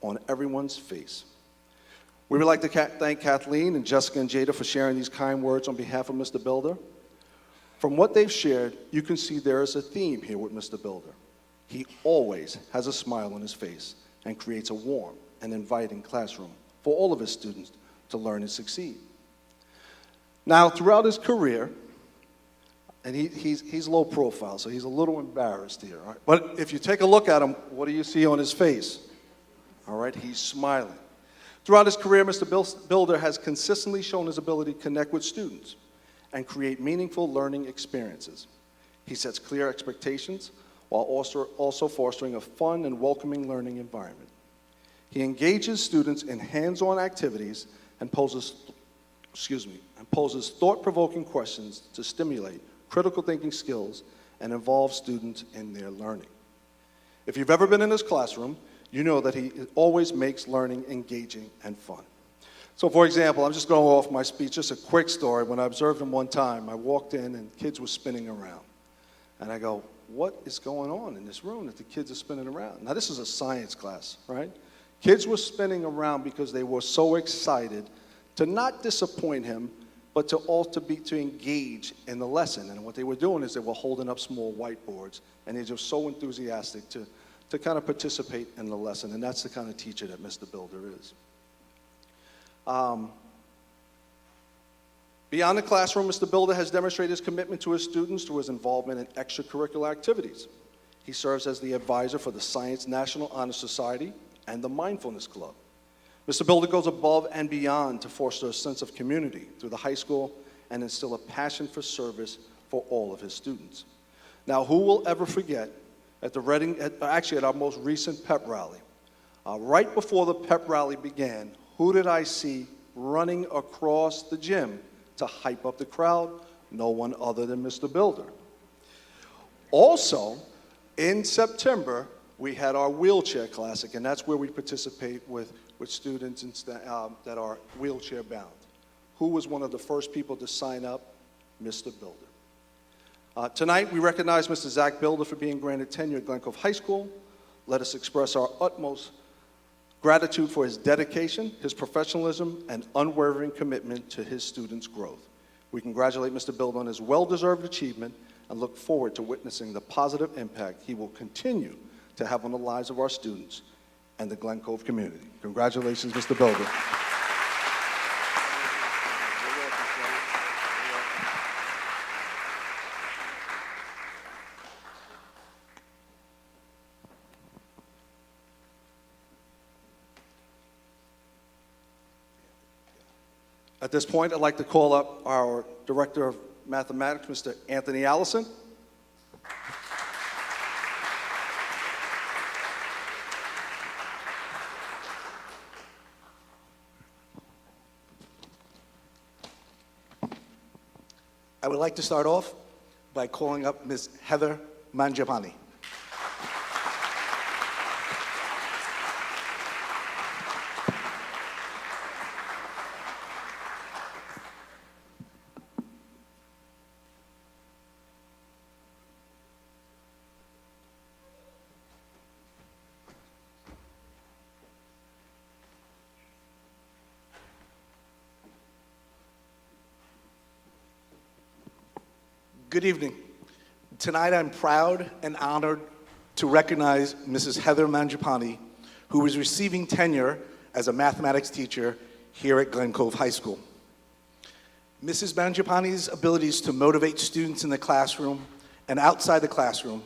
on everyone's face. We would like to thank Kathleen and Jessica and Jada for sharing these kind words on behalf of Mr. Builder. From what they've shared, you can see there is a theme here with Mr. Builder. He always has a smile on his face and creates a warm and inviting classroom for all of his students to learn and succeed. Now, throughout his career, and he's low profile, so he's a little embarrassed here, all right? But if you take a look at him, what do you see on his face? All right, he's smiling. Throughout his career, Mr. Builder has consistently shown his ability to connect with students and create meaningful learning experiences. He sets clear expectations while also fostering a fun and welcoming learning environment. He engages students in hands-on activities and poses thought-provoking questions to stimulate critical thinking skills and involve students in their learning. If you've ever been in his classroom, you know that he always makes learning engaging and fun. So for example, I'm just going off my speech, just a quick story. When I observed him one time, I walked in and kids were spinning around. And I go, what is going on in this room that the kids are spinning around? Now this is a science class, right? Kids were spinning around because they were so excited to not disappoint him, but to engage in the lesson. And what they were doing is they were holding up small whiteboards, and they're just so enthusiastic to kind of participate in the lesson. And that's the kind of teacher that Mr. Builder is. Beyond the classroom, Mr. Builder has demonstrated his commitment to his students through his involvement in extracurricular activities. He serves as the advisor for the Science National Honor Society and the Mindfulness Club. Mr. Builder goes above and beyond to foster a sense of community through the high school and instill a passion for service for all of his students. Now, who will ever forget at our most recent pep rally, right before the pep rally began, who did I see running across the gym to hype up the crowd? No one other than Mr. Builder. Also, in September, we had our wheelchair classic, and that's where we participate with students that are wheelchair bound. Who was one of the first people to sign up? Mr. Builder. Tonight, we recognize Mr. Zach Builder for being granted tenure at Glen Cove High School. Let us express our utmost gratitude for his dedication, his professionalism, and unwavering commitment to his students' growth. We congratulate Mr. Builder on his well-deserved achievement and look forward to witnessing the positive impact he will continue to have on the lives of our students and the Glen Cove community. Congratulations, Mr. Builder. At this point, I'd like to call up our Director of Mathematics, Mr. Anthony Allison. I would like to start off by calling up Ms. Heather Mangiapane. Good evening. Tonight I'm proud and honored to recognize Mrs. Heather Mangiapane, who is receiving tenure as a mathematics teacher here at Glen Cove High School. Mrs. Mangiapane's abilities to motivate students in the classroom and outside the classroom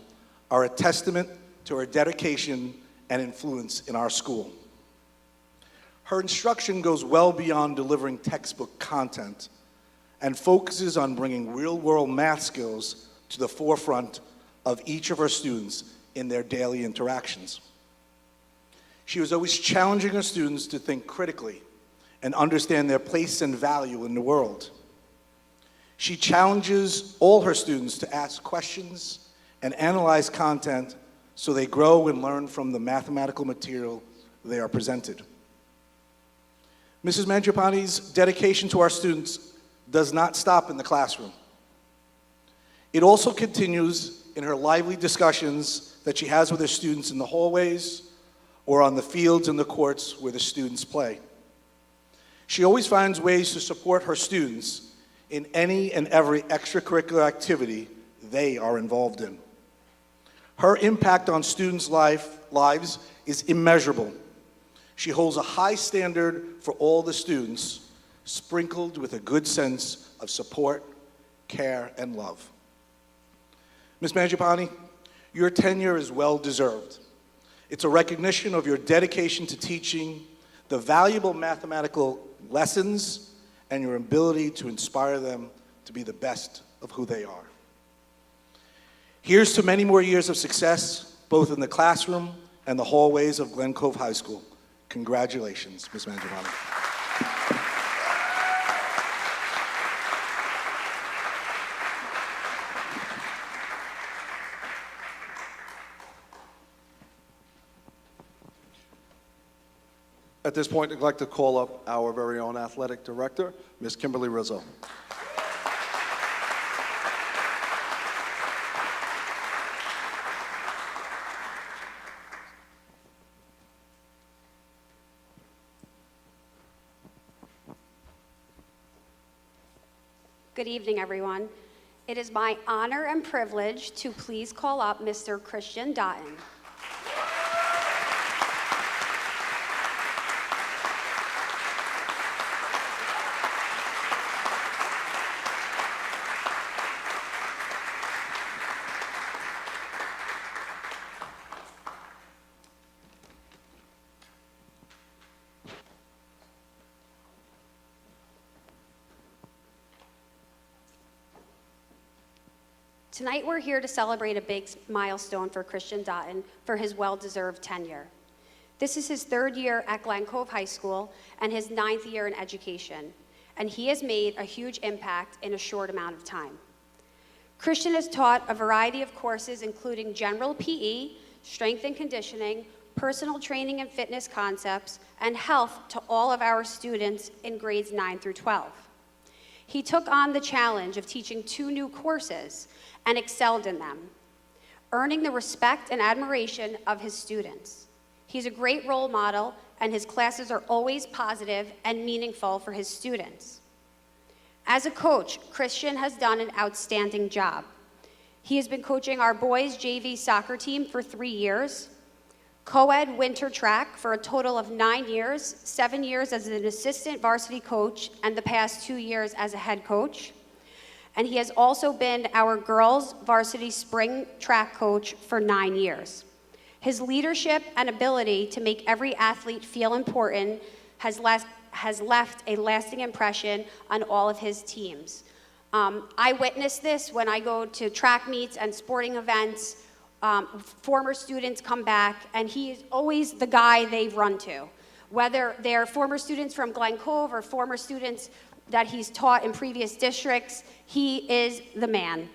are a testament to her dedication and influence in our school. Her instruction goes well beyond delivering textbook content and focuses on bringing real-world math skills to the forefront of each of her students in their daily interactions. She was always challenging her students to think critically and understand their place and value in the world. She challenges all her students to ask questions and analyze content so they grow and learn from the mathematical material they are presented. Mrs. Mangiapane's dedication to our students does not stop in the classroom. It also continues in her lively discussions that she has with her students in the hallways or on the fields and the courts where the students play. She always finds ways to support her students in any and every extracurricular activity they are involved in. Her impact on students' lives is immeasurable. She holds a high standard for all the students, sprinkled with a good sense of support, care, and love. Ms. Mangiapane, your tenure is well-deserved. It's a recognition of your dedication to teaching the valuable mathematical lessons and your ability to inspire them to be the best of who they are. Here's to many more years of success, both in the classroom and the hallways of Glen Cove High School. Congratulations, Ms. Mangiapane. At this point, I'd like to call up our very own athletic director, Ms. Kimberly Rizzo. Good evening, everyone. It is my honor and privilege to please call up Mr. Christian Dotton. Tonight, we're here to celebrate a big milestone for Christian Dotton for his well-deserved tenure. This is his 3rd year at Glen Cove High School and his 9th year in education, and he has made a huge impact in a short amount of time. Christian has taught a variety of courses, including general PE, strength and conditioning, personal training and fitness concepts, and health to all of our students in grades 9 through 12. He took on the challenge of teaching 2 new courses and excelled in them, earning the respect and admiration of his students. He's a great role model, and his classes are always positive and meaningful for his students. As a coach, Christian has done an outstanding job. He has been coaching our boys' JV soccer team for 3 years, co-ed winter track for a total of 9 years, 7 years as an assistant varsity coach, and the past 2 years as a head coach. And he has also been our girls' varsity spring track coach for 9 years. His leadership and ability to make every athlete feel important has left a lasting impression on all of his teams. I witness this when I go to track meets and sporting events. Former students come back, and he is always the guy they run to. Whether they're former students from Glen Cove or former students that he's taught in previous districts, he is the man.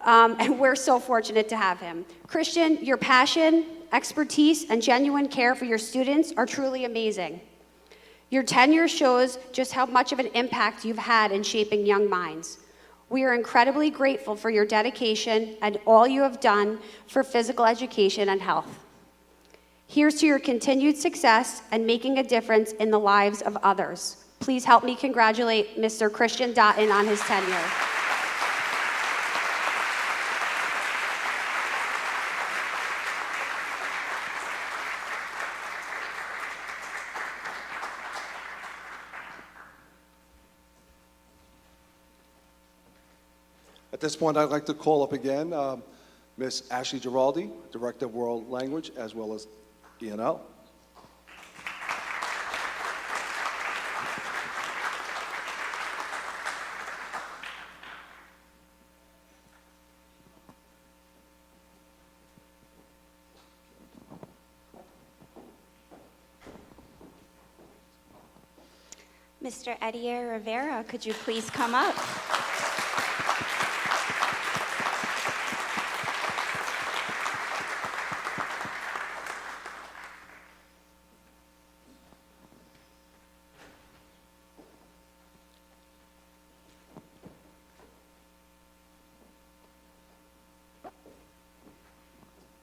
And we're so fortunate to have him. Christian, your passion, expertise, and genuine care for your students are truly amazing. Your tenure shows just how much of an impact you've had in shaping young minds. We are incredibly grateful for your dedication and all you have done for physical education and health. Here's to your continued success and making a difference in the lives of others. Please help me congratulate Mr. Christian Dotton on his tenure. At this point, I'd like to call up again Ms. Ashley Giraldi, Director of World Language, as well as E&L. Mr. Edier Rivera, could you please come up?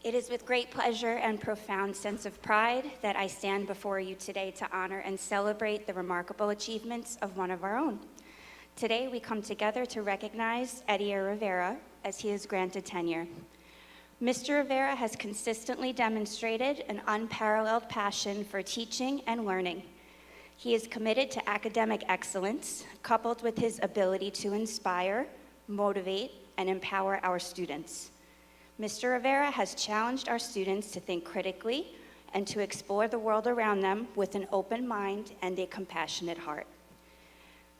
It is with great pleasure and profound sense of pride that I stand before you today to honor and celebrate the remarkable achievements of one of our own. Today, we come together to recognize Edier Rivera as he is granted tenure. Mr. Rivera has consistently demonstrated an unparalleled passion for teaching and learning. He is committed to academic excellence, coupled with his ability to inspire, motivate, and empower our students. Mr. Rivera has challenged our students to think critically and to explore the world around them with an open mind and a compassionate heart.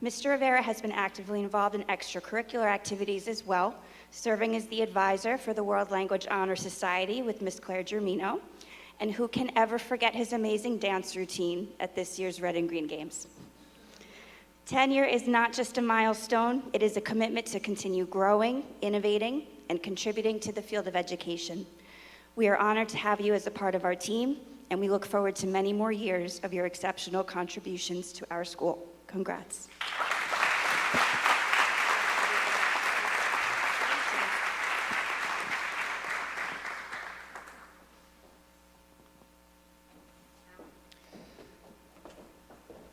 Mr. Rivera has been actively involved in extracurricular activities as well, serving as the advisor for the World Language Honor Society with Miss Claire Germino, and who can ever forget his amazing dance routine at this year's Red and Green Games. Tenure is not just a milestone, it is a commitment to continue growing, innovating, and contributing to the field of education. We are honored to have you as a part of our team, and we look forward to many more years of your exceptional contributions to our school. Congrats.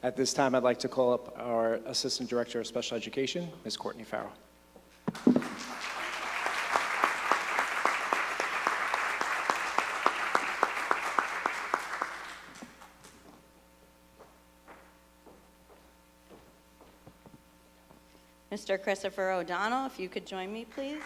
At this time, I'd like to call up our Assistant Director of Special Education, Ms. Courtney Farrell. Mr. Christopher O'Donnell, if you could join me, please.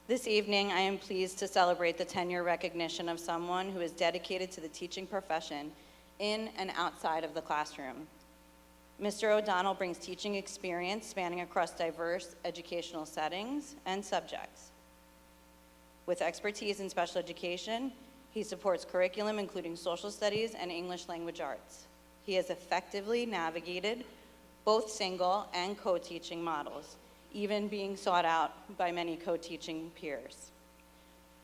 This evening, I am pleased to celebrate the tenure recognition of someone who is dedicated to the teaching profession in and outside of the classroom. Mr. O'Donnell brings teaching experience spanning across diverse educational settings and subjects. With expertise in special education, he supports curriculum including social studies and English language arts. He has effectively navigated both single and co-teaching models, even being sought out by many co-teaching peers.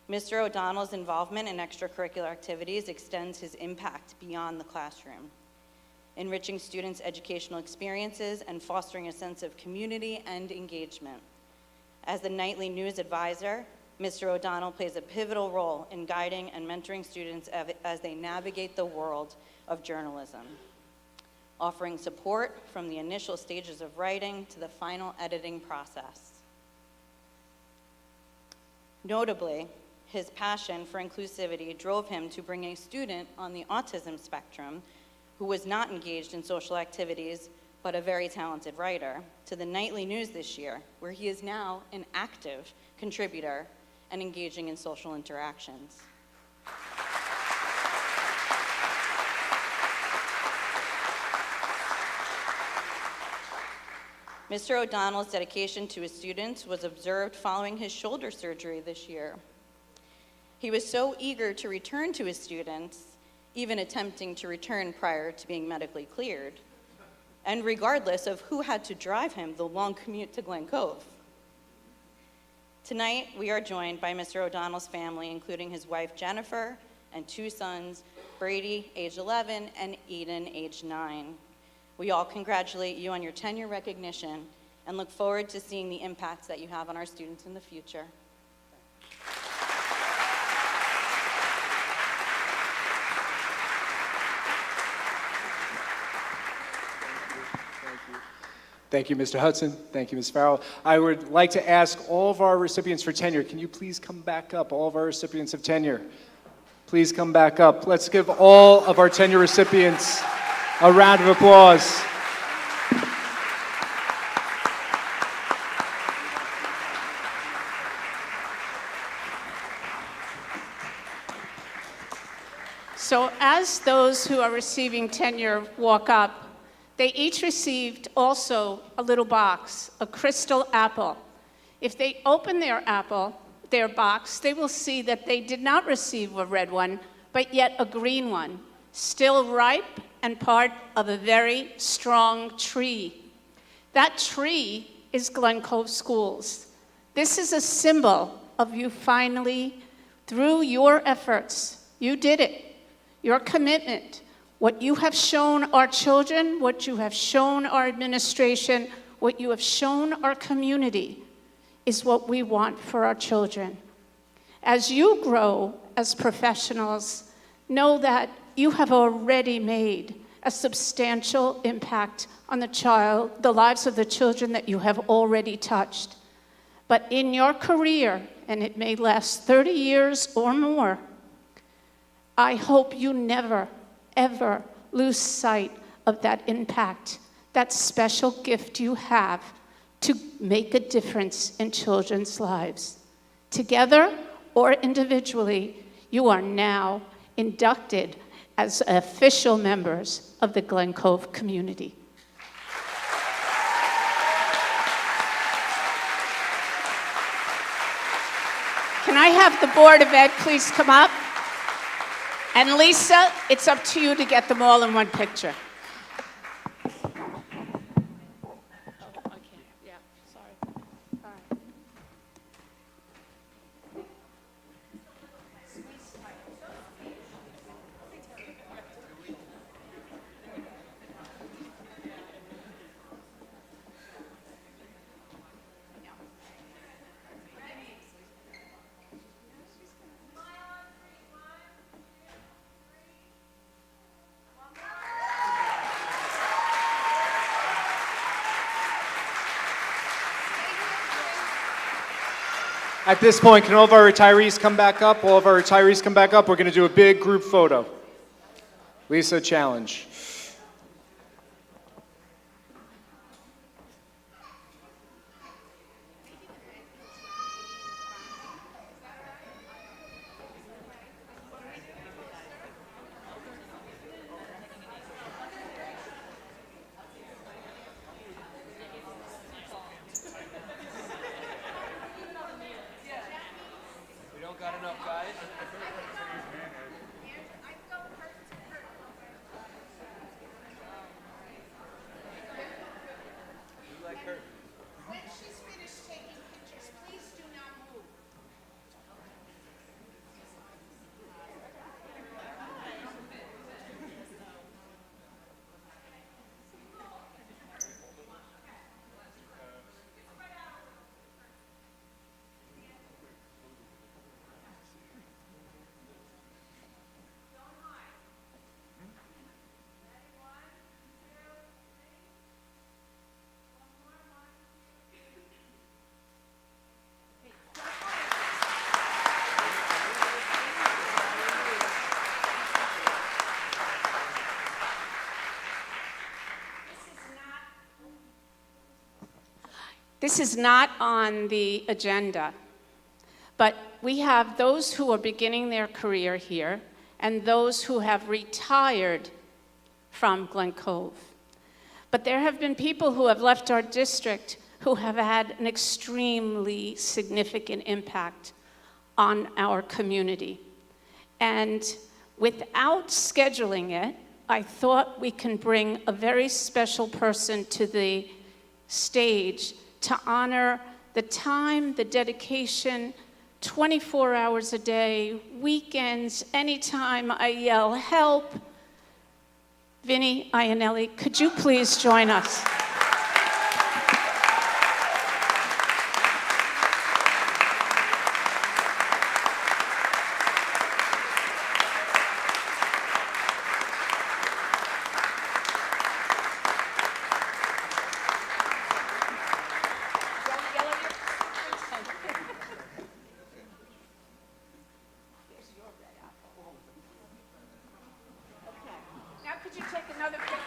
Mr. O'Donnell's involvement in extracurricular activities extends his impact beyond the classroom, enriching students' educational experiences and fostering a sense of community and engagement. As the nightly news advisor, Mr. O'Donnell plays a pivotal role in guiding and mentoring students as they navigate the world of journalism, offering support from the initial stages of writing to the final editing process. Notably, his passion for inclusivity drove him to bring a student on the autism spectrum who was not engaged in social activities, but a very talented writer, to the nightly news this year, where he is now an active contributor and engaging in social interactions. Mr. O'Donnell's dedication to his students was observed following his shoulder surgery this year. He was so eager to return to his students, even attempting to return prior to being medically cleared, and regardless of who had to drive him the long commute to Glen Cove. Tonight, we are joined by Mr. O'Donnell's family, including his wife, Jennifer, and two sons, Brady, age 11, and Eden, age 9. We all congratulate you on your tenure recognition and look forward to seeing the impacts that you have on our students in the future. Thank you, Mr. Hudson. Thank you, Ms. Farrell. I would like to ask all of our recipients for tenure, can you please come back up, all of our recipients of tenure? Please come back up. Let's give all of our tenure recipients a round of applause. So as those who are receiving tenure walk up, they each received also a little box, a crystal apple. If they open their box, they will see that they did not receive a red one, but yet a green one, still ripe and part of a very strong tree. That tree is Glen Cove Schools. This is a symbol of you finally, through your efforts, you did it, your commitment, what you have shown our children, what you have shown our administration, what you have shown our community is what we want for our children. As you grow as professionals, know that you have already made a substantial impact on the lives of the children that you have already touched. But in your career, and it may last 30 years or more, I hope you never, ever lose sight of that impact, that special gift you have to make a difference in children's lives. Together or individually, you are now inducted as official members of the Glen Cove community. Can I have the Board of Ed please come up? And Lisa, it's up to you to get them all in one picture. At this point, can all of our retirees come back up? All of our retirees come back up. We're going to do a big group photo. Lisa, challenge. This is not on the agenda, but we have those who are beginning their career here and those who have retired from Glen Cove. But there have been people who have left our district who have had an extremely significant impact on our community. And without scheduling it, I thought we can bring a very special person to the stage to honor the time, the dedication, 24 hours a day, weekends, anytime I yell, help. Vinnie Iannelli, could you please join us? Now could you take another picture?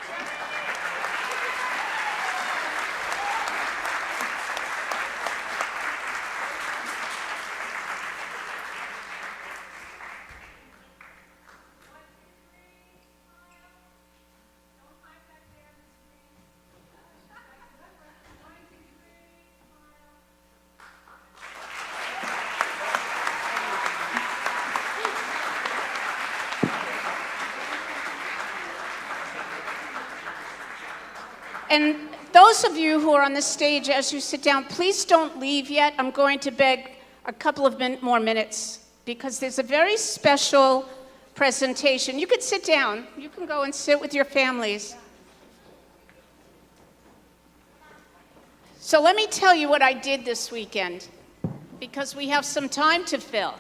And those of you who are on the stage, as you sit down, please don't leave yet. I'm going to beg a couple of more minutes because there's a very special presentation. You could sit down. You can go and sit with your families. So let me tell you what I did this weekend, because we have some time to fill.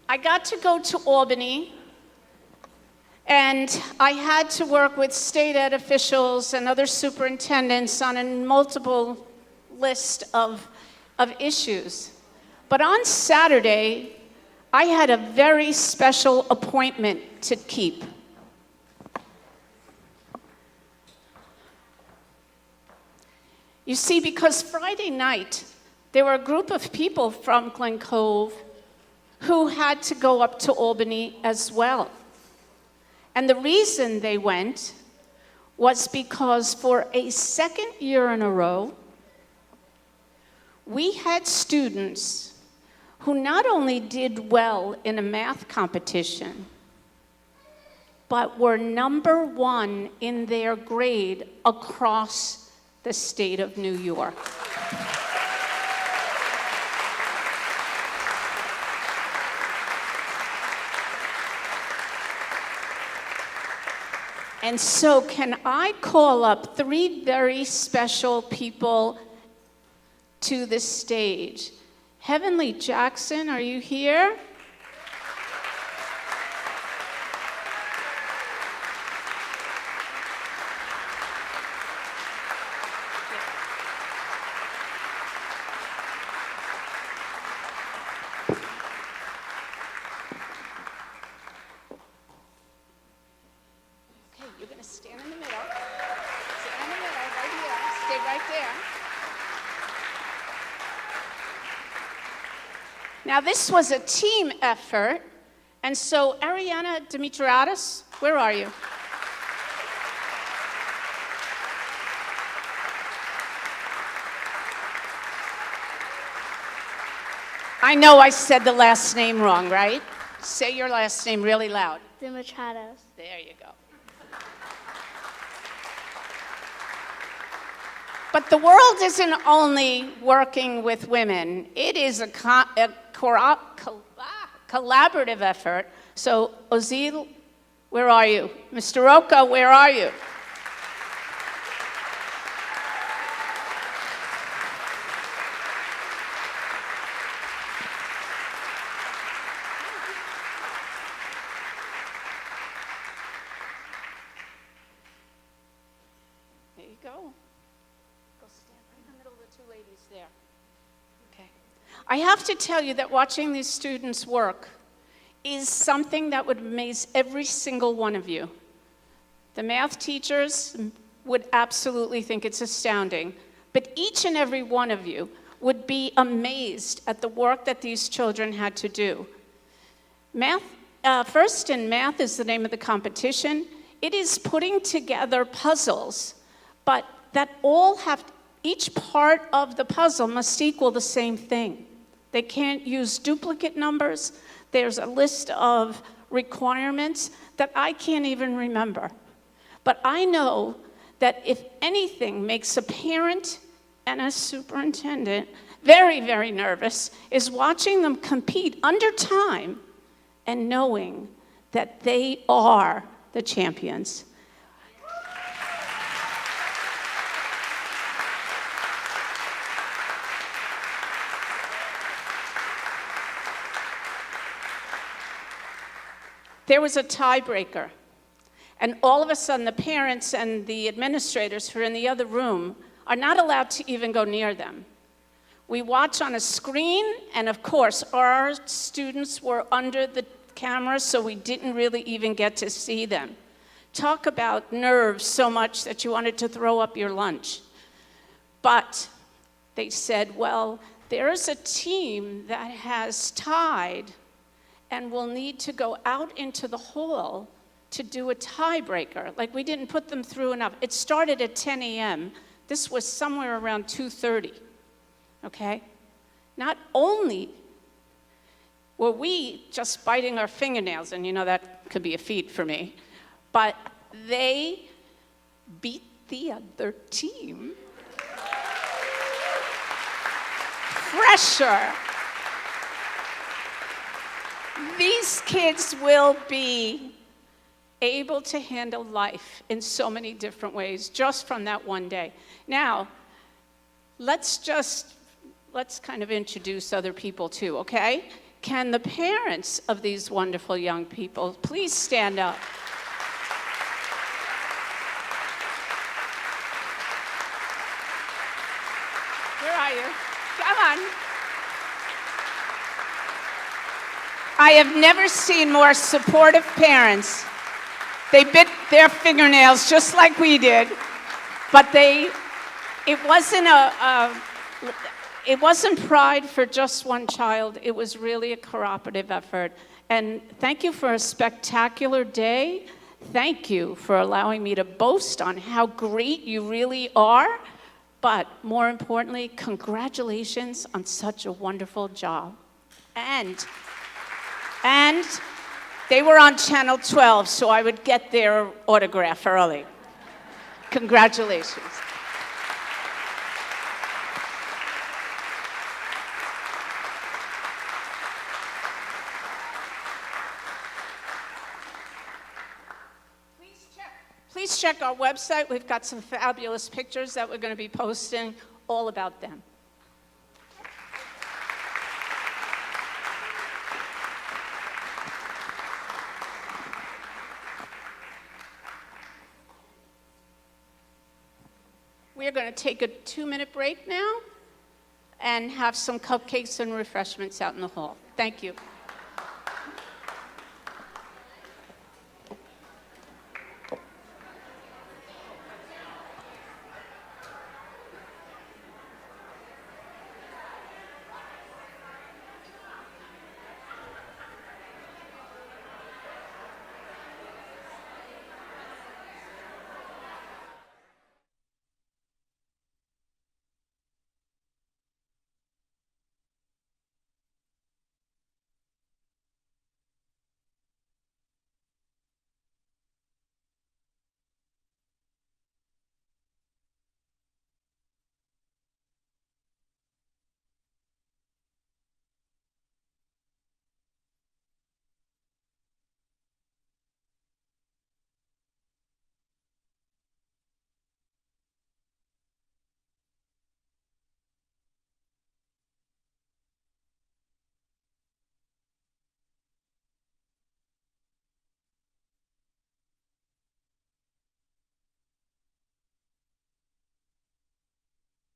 I got to go to Albany, and I had to work with state ed officials and other superintendents on a multiple list of issues. But on Saturday, I had a very special appointment to keep. You see, because Friday night, there were a group of people from Glen Cove who had to go up to Albany as well. And the reason they went was because for a second year in a row, we had students who not only did well in a math competition, but were number one in their grade across the state of New York. And so can I call up three very special people to the stage? Heavenly Jackson, are you here? Okay, you're going to stand in the middle. Stand in the middle, right here. Stay right there. Now, this was a team effort, and so Ariana Dimitriadis, where are you? I know I said the last name wrong, right? Say your last name really loud. Dimitriadis. There you go. But the world isn't only working with women. It is a collaborative effort. So, Ozil, where are you? Mr. Roca, where are you? There you go. Go stand right in the middle of the two ladies there. Okay. I have to tell you that watching these students work is something that would amaze every single one of you. The math teachers would absolutely think it's astounding, but each and every one of you would be amazed at the work that these children had to do. Math, First in Math is the name of the competition. It is putting together puzzles, but that all have, each part of the puzzle must equal the same thing. They can't use duplicate numbers. There's a list of requirements that I can't even remember. But I know that if anything makes a parent and a superintendent very, very nervous, is watching them compete under time and knowing that they are the champions. There was a tiebreaker, and all of a sudden the parents and the administrators who are in the other room are not allowed to even go near them. We watch on a screen, and of course our students were under the camera, so we didn't really even get to see them. Talk about nerves so much that you wanted to throw up your lunch. But they said, well, there's a team that has tied and will need to go out into the hall to do a tiebreaker. Like, we didn't put them through enough. It started at 10 a.m. This was somewhere around 2:30, okay? Not only were we just biting our fingernails, and you know that could be a feat for me, but they beat the other team. Pressure. These kids will be able to handle life in so many different ways just from that one day. Now, let's kind of introduce other people too, okay? Can the parents of these wonderful young people please stand up? Where are you? Come on. I have never seen more supportive parents. They bit their fingernails just like we did, but it wasn't pride for just one child. It was really a cooperative effort. And thank you for a spectacular day. Thank you for allowing me to boast on how great you really are. But more importantly, congratulations on such a wonderful job. And they were on Channel 12, so I would get their autograph early. Congratulations. Please check our website. We've got some fabulous pictures that we're going to be posting all about them. We are going to take a 2-minute break now and have some cupcakes and refreshments out in the hall. Thank you.